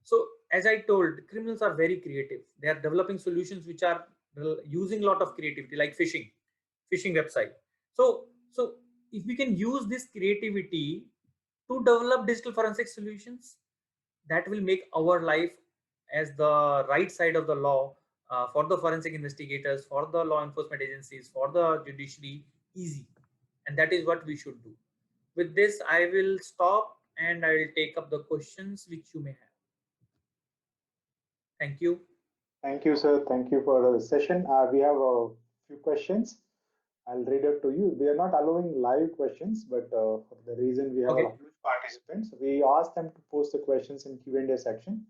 So as I told, criminals are very creative. They are developing solutions which are using a lot of creativity, like phishing website. So if we can use this creativity to develop digital forensic solutions, that will make our life as the right side of the law for the forensic investigators, for the law enforcement agencies, for the judiciary easy. And that is what we should do. With this, I will stop and I will take up the questions which you may have. Thank you. Thank you, sir. Thank you for the session. We have a few questions. I'll read it to you. We are not allowing live questions, but for the reason we have Okay. a huge participants, we ask them to post the questions in Q&A section.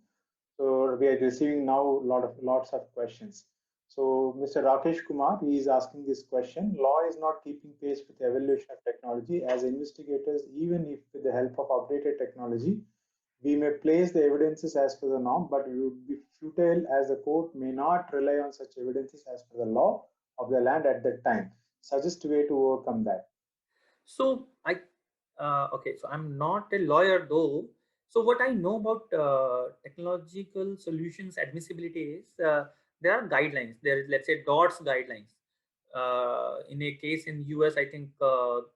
So we are receiving now lots of questions. So Mr. Rakesh Kumar, he is asking this question. Law is not keeping pace with the evolution of technology. As investigators, even if with the help of updated technology, we may place the evidences as per the norm, but it would be futile as the court may not rely on such evidences as per the law of the land at that time. Suggest a way to overcome that. So okay, so I'm not a lawyer though. So what I know about technological solutions admissibility is there are guidelines. There is, let's say, DOTS guidelines. In a case in US, I think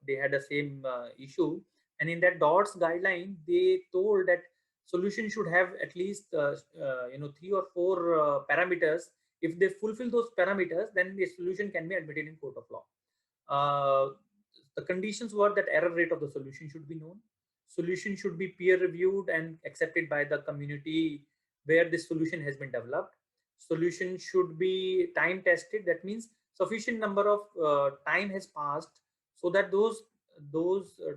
they had the same issue, and in that DOTS guideline, they told that solution should have at least 3 or 4 parameters. If they fulfill those parameters, then the solution can be admitted in court of law. The conditions were that error rate of the solution should be known. Solution should be peer reviewed and accepted by the community where this solution has been developed. Solution should be time tested. That means sufficient number of time has passed so that those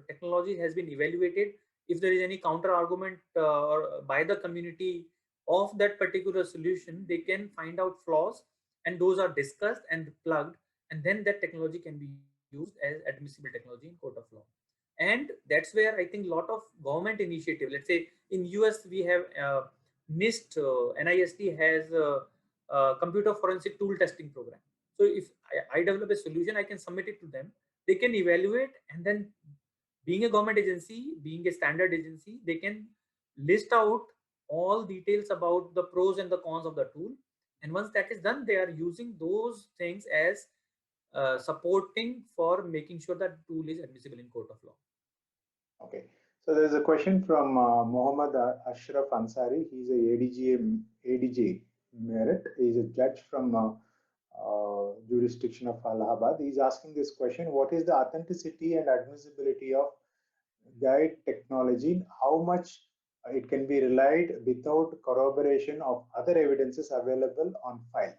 technology has been evaluated. If there is any counter argument or by the community of that particular solution, they can find out flaws, and those are discussed and plugged, and then that technology can be used as admissible technology in court of law. And that's where I think a lot of government initiative, let's say in US we have NIST, NIST has a computer forensic tool testing program. So if I develop a solution, I can submit it to them, they can evaluate, and then being a government agency, being a standard agency, they can list out all details about the pros and the cons of the tool. And once that is done, they are using those things as supporting for making sure that tool is admissible in court of law. Okay. So there's a question from Mohammad Ashraf Ansari. He's a ADJ merit. He's a judge from jurisdiction of Allahabad. He's asking this question: what is the authenticity and admissibility of guide technology? How much it can be relied without corroboration of other evidences available on file?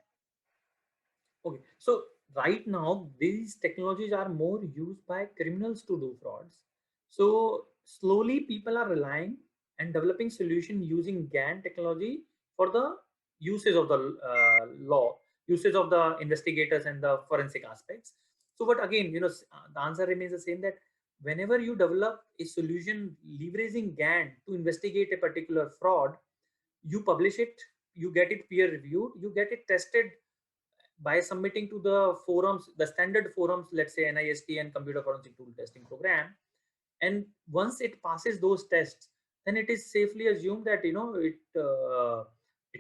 Okay, so right now these technologies are more used by criminals to do frauds. So slowly people are relying and developing solution using GAN technology for the uses of the law, uses of the investigators and the forensic aspects. So but again, the answer remains the same, that whenever you develop a solution leveraging GAN to investigate a particular fraud, you publish it, you get it peer reviewed, you get it tested by submitting to the forums, the standard forums, let's say NIST and computer forensic tool testing program. And once it passes those tests, then it is safely assumed that it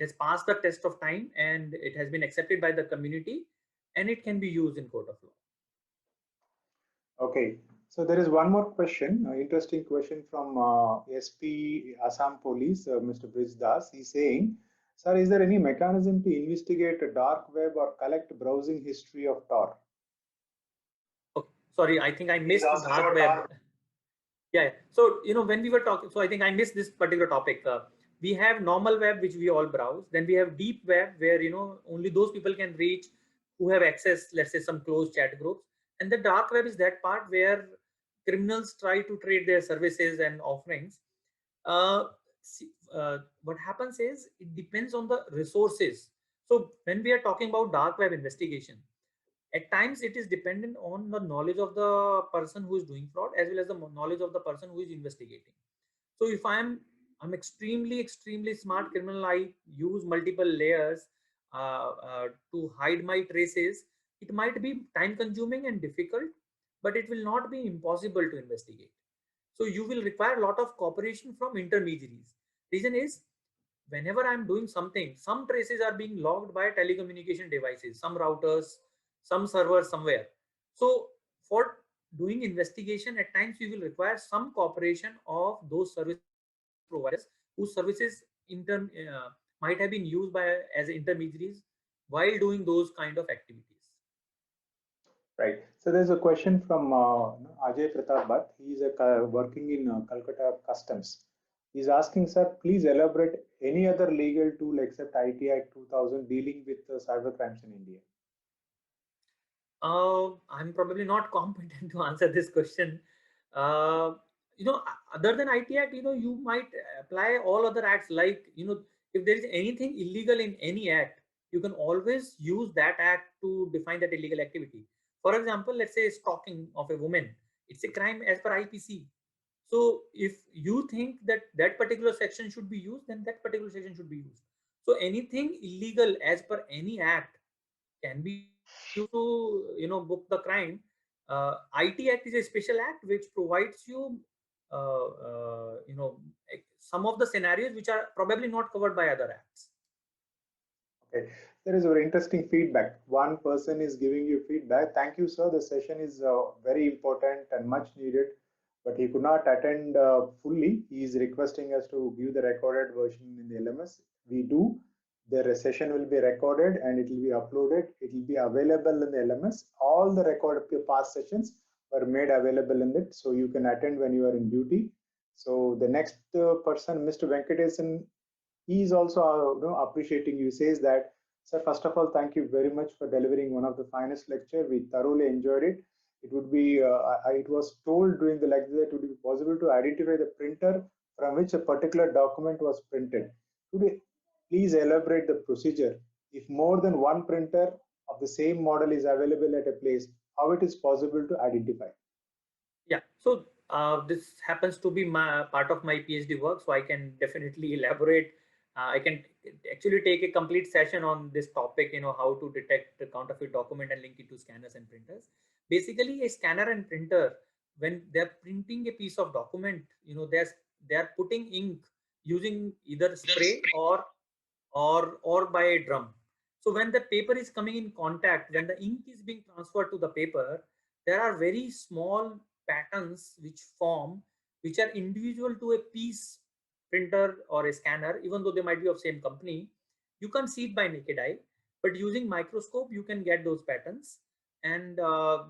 has passed the test of time and it has been accepted by the community, and it can be used in court of law. Okay, so there is one more question, interesting question from SP Assam Police, Mr. Brij Das. He's saying, sir, is there any mechanism to investigate a dark web or collect browsing history of Tor? Okay, sorry, I think I missed dark web. Yeah, so when we were talking, so I think I missed this particular topic. We have normal web, which we all browse. Then we have deep web, where only those people can reach who have access, let's say some closed chat groups. And the dark web is that part where criminals try to trade their services and offerings. What happens is it depends on the resources. So when we are talking about dark web investigation, at times it is dependent on the knowledge of the person who is doing fraud as well as the knowledge of the person who is investigating. So if I'm extremely smart criminal, I use multiple layers to hide my traces. It might be time consuming and difficult, but it will not be impossible to investigate. So you will require a lot of cooperation from intermediaries. Reason is, whenever I'm doing something, some traces are being logged by telecommunication devices, some routers, some servers somewhere. So for doing investigation, at times we will require some cooperation of those service providers whose services might have been used by as intermediaries while doing those kind of activities. Right. So there's a question from Ajay Pratap Bhatt. He's working in Calcutta Customs. He's asking, sir, please elaborate any other legal tool except IT Act 2000 dealing with cyber crimes in India. I'm probably not competent to answer this question. Uh, Other than IT Act, you might apply all other acts. Like, if there is anything illegal in any act, you can always use that act to define that illegal activity. For example, let's say stalking of a woman. It's a crime as per IPC. So if you think that that particular section should be used, then that particular section should be used. So anything illegal as per any act can be used to book the crime. IT Act is a special act which provides you some of the scenarios which are probably not covered by other acts. Okay, there is very interesting feedback. One person is giving you feedback. Thank you, sir. The session is very important and much needed, but he could not attend fully. He is requesting us to view the recorded version in the LMS. We do. The session will be recorded and it will be uploaded. It will be available in the LMS. All the recorded past sessions were made available in it, so you can attend when you are in duty. So the next person, Mr. Venkatesan, he is also appreciating you. Says that, sir, first of all, thank you very much for delivering one of the finest lecture. We thoroughly enjoyed it. It would be it was told during the lecture that it would be possible to identify the printer from which a particular document was printed. Could you please elaborate the procedure? If more than one printer of the same model is available at a place, how it is possible to identify? Yeah, so this happens to be my part of my PhD work, so I can definitely elaborate. I can actually take a complete session on this topic, how to detect the counterfeit document and link it to scanners and printers. Basically, a scanner and printer, when they're printing a piece of document, they're putting ink using either spray or by a drum. So when the paper is coming in contact, when the ink is being transferred to the paper, there are very small patterns which form, which are individual to a piece printer or a scanner, even though they might be of same company. You can't see it by naked eye, but using microscope, you can get those patterns. And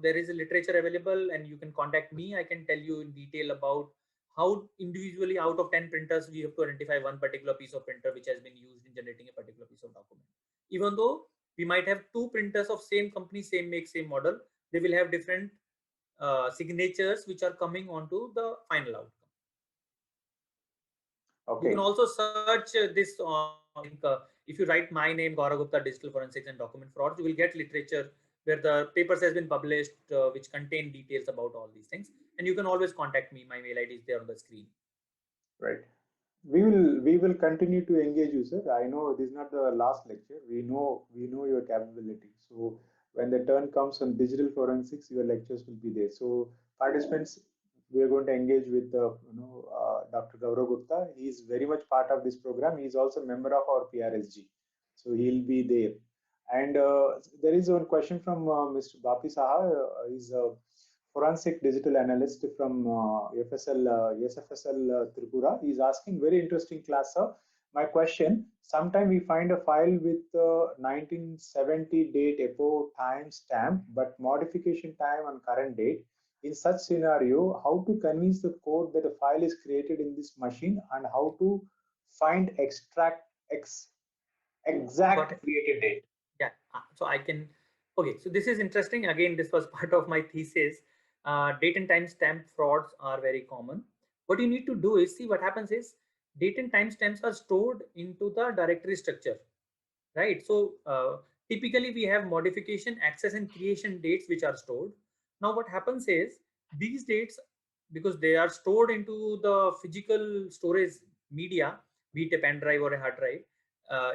there is a literature available, and you can contact me. I can tell you in detail about how individually out of 10 printers we have to identify one particular piece of printer which has been used in generating a particular piece of document. Even though we might have two printers of same company, same make, same model, they will have different signatures which are coming onto the final outcome. Okay. You can also search this on if you write my name, Gaurav Gupta, Digital Forensics and Document Frauds, you will get literature where the papers has been published which contain details about all these things. And you can always contact me. My mail ID is there on the screen. Right. We will continue to engage you, sir. I know this is not the last lecture. We know your capability. So when the turn comes on digital forensics, your lectures will be there. So participants, we are going to engage with Dr. Gaurav Gupta. He is very much part of this program. He is also a member of our PRSG, so he'll be there. And there is one question from Mr. Bapi Saha. He's a forensic digital analyst from SFSL Tripura. He's asking very interesting class, sir. My question, sometime we find a file with 1970 date EPO time stamp, but modification time on current date. In such scenario, how to convince the code that a file is created in this machine and how to find exact created date? Yeah, so I can, okay, so this is interesting. Again, this was part of my thesis. Date and time stamp frauds are very common. What you need to do is, see, what happens is date and time stamps are stored into the directory structure, right? So typically we have modification, access and creation dates which are stored. Now what happens is these dates, because they are stored into the physical storage media, be it a pen drive or a hard drive,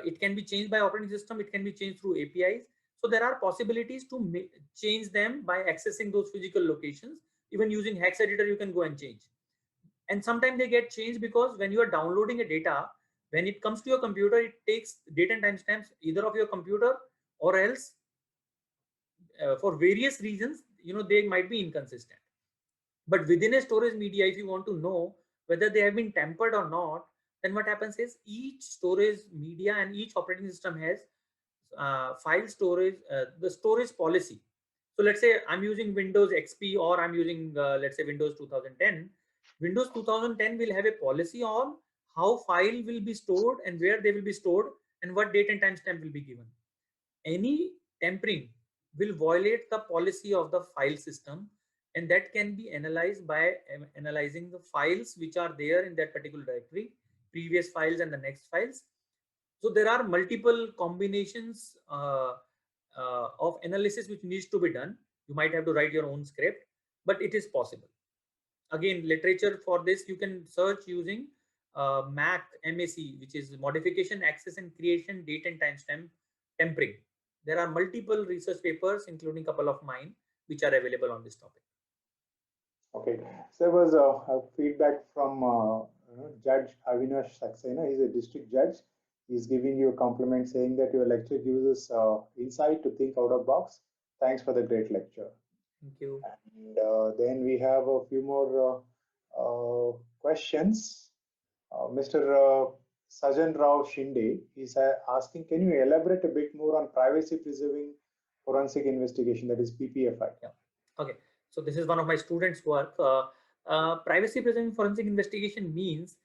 it can be changed by operating system, it can be changed through APIs. So there are possibilities to change them by accessing those physical locations. Even using hex editor, you can go and change. And sometimes they get changed because when you are downloading a data, when it comes to your computer, it takes date and timestamps either of your computer, or else for various reasons, they might be inconsistent. But within a storage media, if you want to know whether they have been tampered or not, then what happens is each storage media and each operating system has file storage, the storage policy. So let's say I'm using Windows XP or I'm using, let's say, Windows 2010. Windows 2010 will have a policy on how file will be stored and where they will be stored and what date and timestamp will be given. Any tampering will violate the policy of the file system, and that can be analyzed by analyzing the files which are there in that particular directory, previous files and the next files. So there are multiple combinations of analysis which needs to be done. You might have to write your own script, but it is possible. Again, literature for this you can search using MAC, which is modification, access and creation, date and timestamp tempering. There are multiple research papers, including a couple of mine, which are available on this topic. Okay, so there was a feedback from Judge Avinash Saxena. He's a district judge. He's giving you a compliment saying that your lecture gives us insight to think out of box. Thanks for the great lecture. Thank you. And then we have a few more questions. Mr. Sajan Rao Shinde is asking, can you elaborate a bit more on privacy preserving forensic investigation, that is PPFI? Yeah. Okay. So this is one of my students' work. Privacy preserving forensic investigation means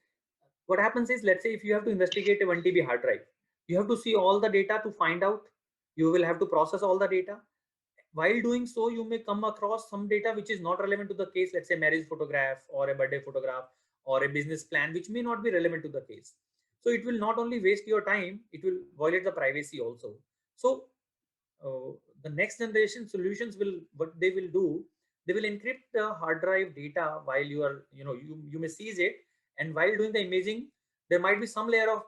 what happens is, let's say if you have to investigate a 1 TB hard drive, you have to see all the data to find out. You will have to process all the data. While doing so, you may come across some data which is not relevant to the case, let's say marriage photograph or a birthday photograph or a business plan, which may not be relevant to the case. So it will not only waste your time, it will violate the privacy also. So the next generation solutions will, what they will do, they will encrypt the hard drive data while you are, you may seize it, and while doing the imaging, there might be some layer of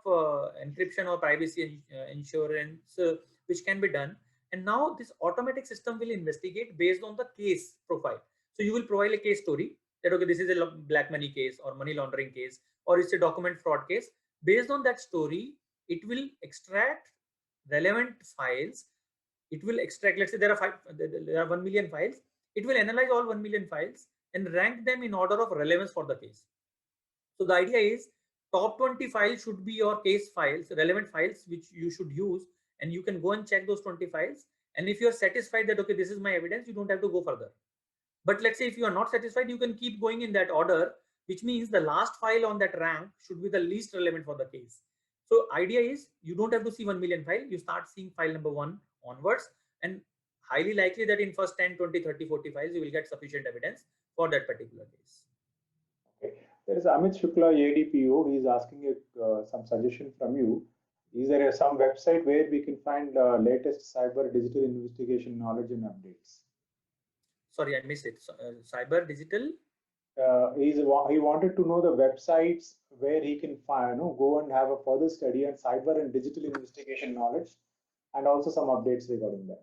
encryption or privacy insurance which can be done. And now this automatic system will investigate based on the case profile. So you will provide a case story that, okay, this is a black money case or money laundering case, or it's a document fraud case. Based on that story, it will extract relevant files. It will extract, let's say there are 1 million files. It will analyze all 1 million files and rank them in order of relevance for the case. So the idea is top 20 files should be your case files, relevant files, which you should use, and you can go and check those 20 files. And if you're satisfied that, okay, this is my evidence, you don't have to go further. But let's say if you are not satisfied, you can keep going in that order, which means the last file on that rank should be the least relevant for the case. So idea is you don't have to see 1 million file, you start seeing file number 1 onwards, and highly likely that in first 10, 20, 30, 40 files, you will get sufficient evidence for that particular case. Okay. There is Amit Shukla, ADPO. He is asking some suggestion from you. Is there some website where we can find latest cyber digital investigation knowledge and updates? Sorry, I missed it. Cyber digital? He wanted to know the websites where he can find, go and have a further study on cyber and digital investigation knowledge, and also some updates regarding that.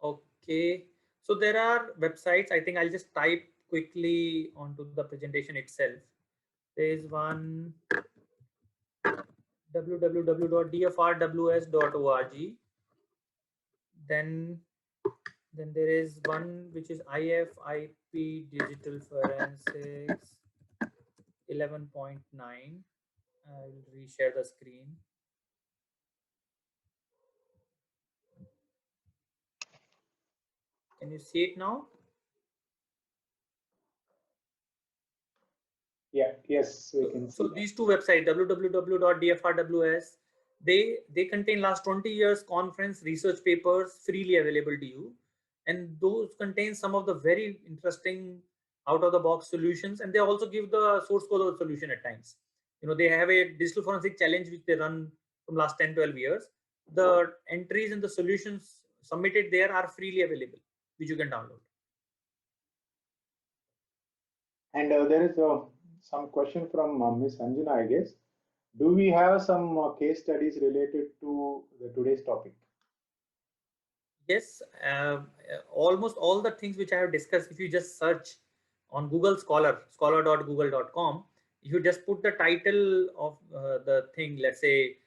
Okay, so there are websites. I think I'll just type quickly onto the presentation itself. There is one, www.dfrws.org. Then there is one which is IFIP Digital Forensics 11.9. I'll reshare the screen. Can you see it now? Yeah, yes, we can see. So these two websites, www.dfrws, they contain last 20 years conference research papers freely available to you. And those contain some of the very interesting out of the box solutions. And they also give the source code of the solution at times. They have a digital forensic challenge which they run from last 10, 12 years. The entries and the solutions submitted there are freely available, which you can download. And there is some question from Ms. Anjana, I guess. Do we have some case studies related to today's topic? Yes, almost all the things which I have discussed, if you just search on Google Scholar, scholar.google.com, if you just put the title of the thing, let's say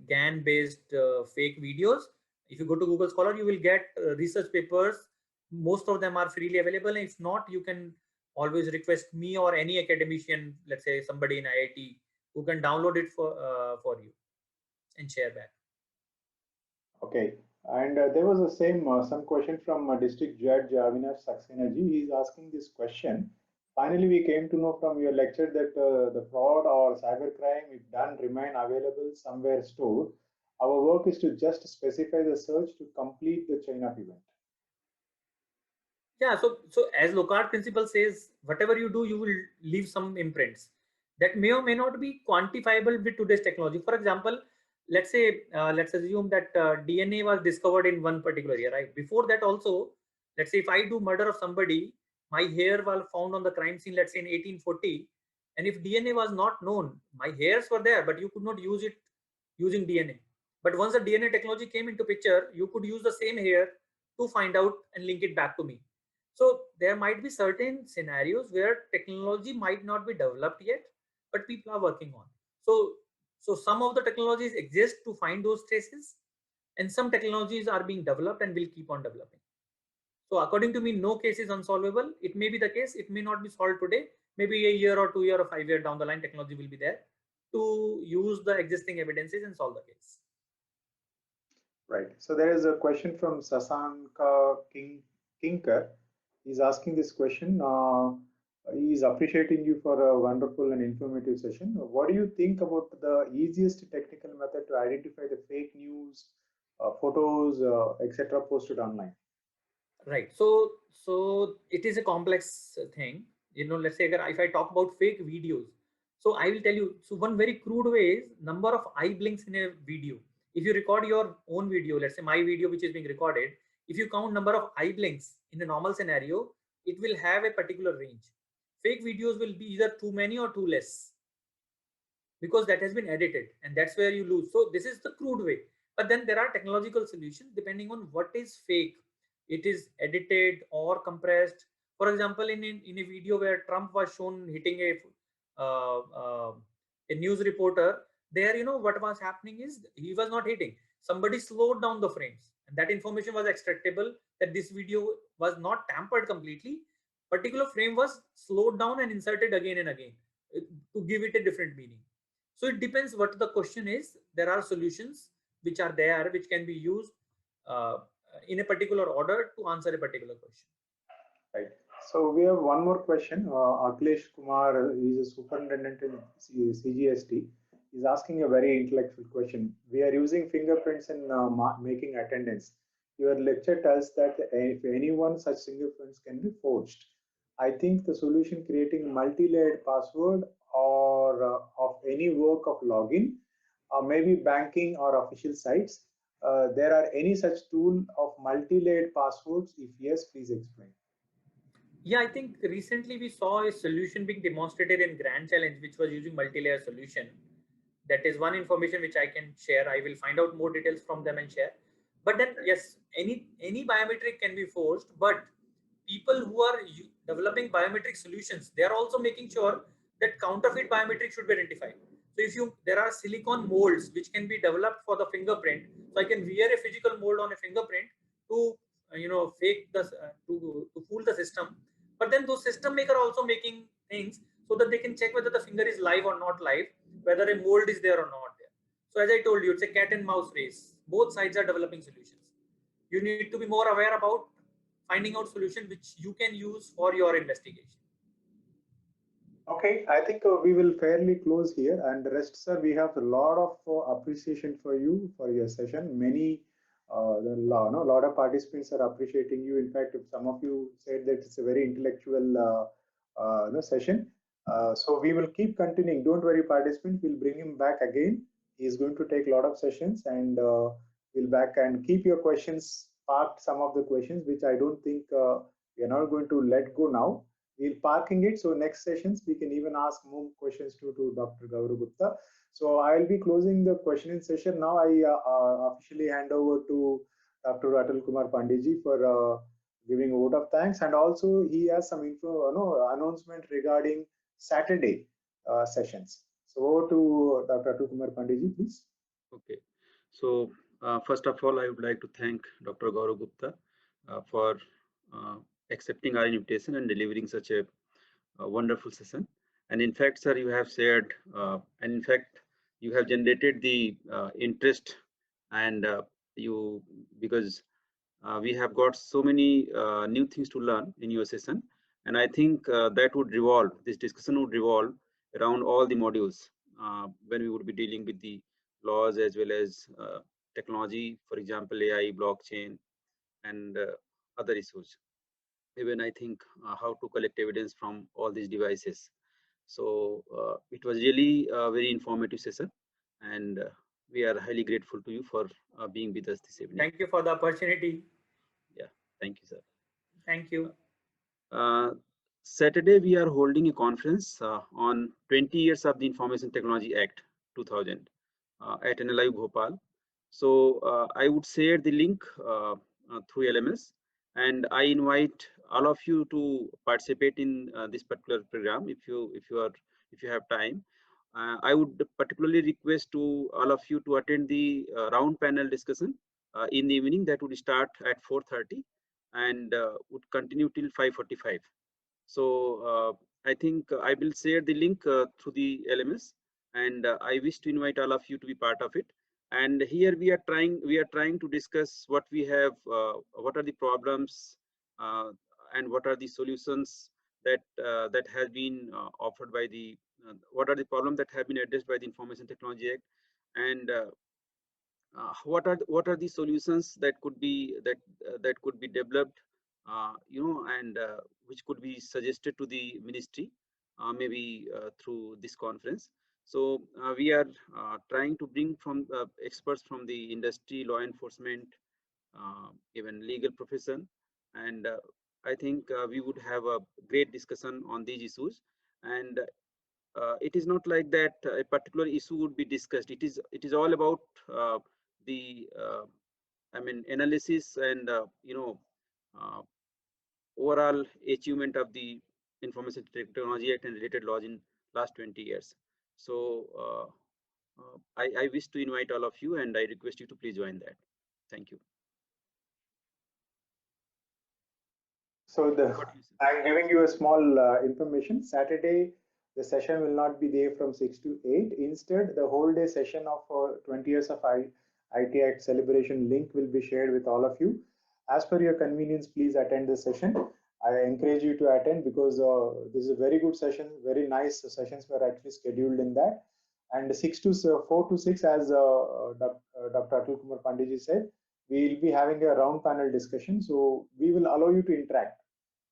GAN-based fake videos, if you go to Google Scholar, you will get research papers. Most of them are freely available. If not, you can always request me or any academician, let's say somebody in IIT, who can download it for you and share back. Okay, and there was the same some question from District Judge Avinash Saxena ji. He is asking this question. Finally, we came to know from your lecture that the fraud or cybercrime, if done, remain available somewhere stored. Our work is to just specify the search to complete the chain of event. Yeah, so as Locard principle says, whatever you do, you will leave some imprints that may or may not be quantifiable with today's technology. For example, let's say let's assume that DNA was discovered in one particular year, right? Before that also, let's say if I do murder of somebody, my hair was found on the crime scene, let's say in 1840, and if DNA was not known, my hairs were there, but you could not use it using DNA. But once the DNA technology came into picture, you could use the same hair to find out and link it back to me. So there might be certain scenarios where technology might not be developed yet, but people are working on. So some of the technologies exist to find those traces, and some technologies are being developed and will keep on developing. So according to me, no case is unsolvable. It may be the case, it may not be solved today. Maybe a year or 2 year or 5 year down the line, technology will be there to use the existing evidences and solve the case. Right. So there is a question from Sasanka Kinker. He's asking this question. He's appreciating you for a wonderful and informative session. What do you think about the easiest technical method to identify the fake news, photos, etc. posted online? Right. So it is a complex thing. Let's say if I talk about fake videos, so I will tell you. So one very crude way is number of eye blinks in a video. If you record your own video, let's say my video which is being recorded, if you count number of eye blinks in a normal scenario, it will have a particular range. Fake videos will be either too many or too less, because that has been edited, and that's where you lose. So this is the crude way, but then there are technological solutions depending on what is fake. It is edited or compressed. For example, in a video where Trump was shown hitting uh, uh, a news reporter, there what was happening is he was not hitting, somebody slowed down the frames, and that information was extractable, that this video was not tampered completely. Particular frame was slowed down and inserted again and again to give it a different meaning. So it depends what the question is. There are solutions which are there, which can be used uh, in a particular order to answer a particular question. Right. So we have one more question. Akhilesh Kumar is a superintendent in CGST. He's asking a very intellectual question. We are using fingerprints in making attendance. Your lecture tells that if anyone, such fingerprints can be forged. I think the solution creating multi-layered password or of any work of login, maybe banking or official sites. There are any such tool of multi-layered passwords? If yes, please explain. Yeah, I think recently we saw a solution being demonstrated in Grand Challenge, which was using multi-layer solution. That is one information which I can share. I will find out more details from them and share. But then, yes, any biometric can be forged, but people who are developing biometric solutions, they are also making sure that counterfeit biometric should be identified. So there are silicon molds which can be developed for the fingerprint. So I can wear a physical mold on a fingerprint to fake the to fool the system. But then those system maker also making things so that they can check whether the finger is live or not live, whether a mold is there or not there. So as I told you, it's a cat and mouse race. Both sides are developing solutions. You need to be more aware about finding out solution which you can use for your investigation. Okay, I think we will fairly close here. And the rest, sir, we have a lot of appreciation for you for your session. Many, no, a lot of participants are appreciating you. In fact, if some of you said that it's a very intellectual session. So we will keep continuing. Don't worry, participants. We'll bring him back again. He's going to take a lot of sessions, and we'll back and keep your questions parked. Some of the questions which I don't think we are not going to let go now. We'll parking it. So next sessions, we can even ask more questions to Dr. Gaurav Gupta. So I'll be closing the questioning session. Now I officially hand over to Dr. Atul Kumar Pandeyji for giving a vote of thanks. And also he has some announcement regarding Saturday sessions. So over to Dr. Atul Kumar Pandeyji, please. Okay. So first of all, I would like to thank Dr. Gaurav Gupta for accepting our invitation and delivering such a wonderful session. And in fact, sir, you have shared, and in fact, you have generated the interest, and because we have got so many new things to learn in your session. And I think this discussion would revolve around all the modules when we would be dealing with the laws as well as technology, for example, AI, blockchain, and other issues. Even I think how to collect evidence from all these devices. So it was really a very informative session, and we are highly grateful to you for being with us this evening. Thank you for the opportunity. Yeah, thank you, sir. Thank you. Saturday, we are holding a conference on 20 years of the Information Technology Act 2000 at NLI Bhopal. So I would share the link through LMS, and I invite all of you to participate in this particular program if you have time. I would particularly request to all of you to attend the round panel discussion in the evening. That would start at 4:30 and would continue till 5:45. So I think I will share the link through the LMS, and I wish to invite all of you to be part of it. And here we are trying to discuss what we have, what are the problems, and what are the solutions that that has been offered by the, what are the problems that have been addressed by the Information Technology Act, and what are the solutions that could be that could be developed, and which could be suggested to the ministry, maybe through this conference. So we are trying to bring from experts from the industry, law enforcement, even legal profession, and I think we would have a great discussion on these issues. And it is not like that a particular issue would be discussed. It is all about the I mean analysis and uh, overall achievement of the Information Technology Act and related laws in last 20 years. So I wish to invite all of you, and I request you to please join that. Thank you. So I'm giving you a small information. Saturday, the session will not be there from 6 to 8. Instead, the whole day session of 20 years of IT Act celebration link will be shared with all of you. As per your convenience, please attend the session. I encourage you to attend because this is a very good session. Very nice sessions were actually scheduled in that. And 4 to 6, as Dr. Atul Kumar Pandiji said, we will be having a round panel discussion. So we will allow you to interact.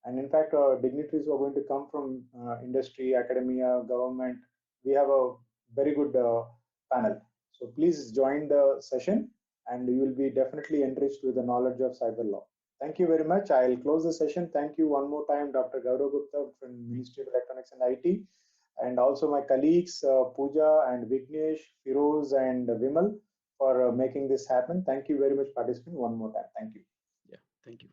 And in fact, dignitaries who are going to come from industry, academia, government, we have a very good panel. So please join the session and you will be definitely enriched with the knowledge of cyber law. Thank you very much. I'll close the session. Thank you one more time, Dr. Gaurav Gupta from Ministry of Electronics and IT, and also my colleagues, Pooja and Vignesh, Firoz and Vimal, for making this happen. Thank you very much, participant, one more time. Thank you. Yeah, thank you.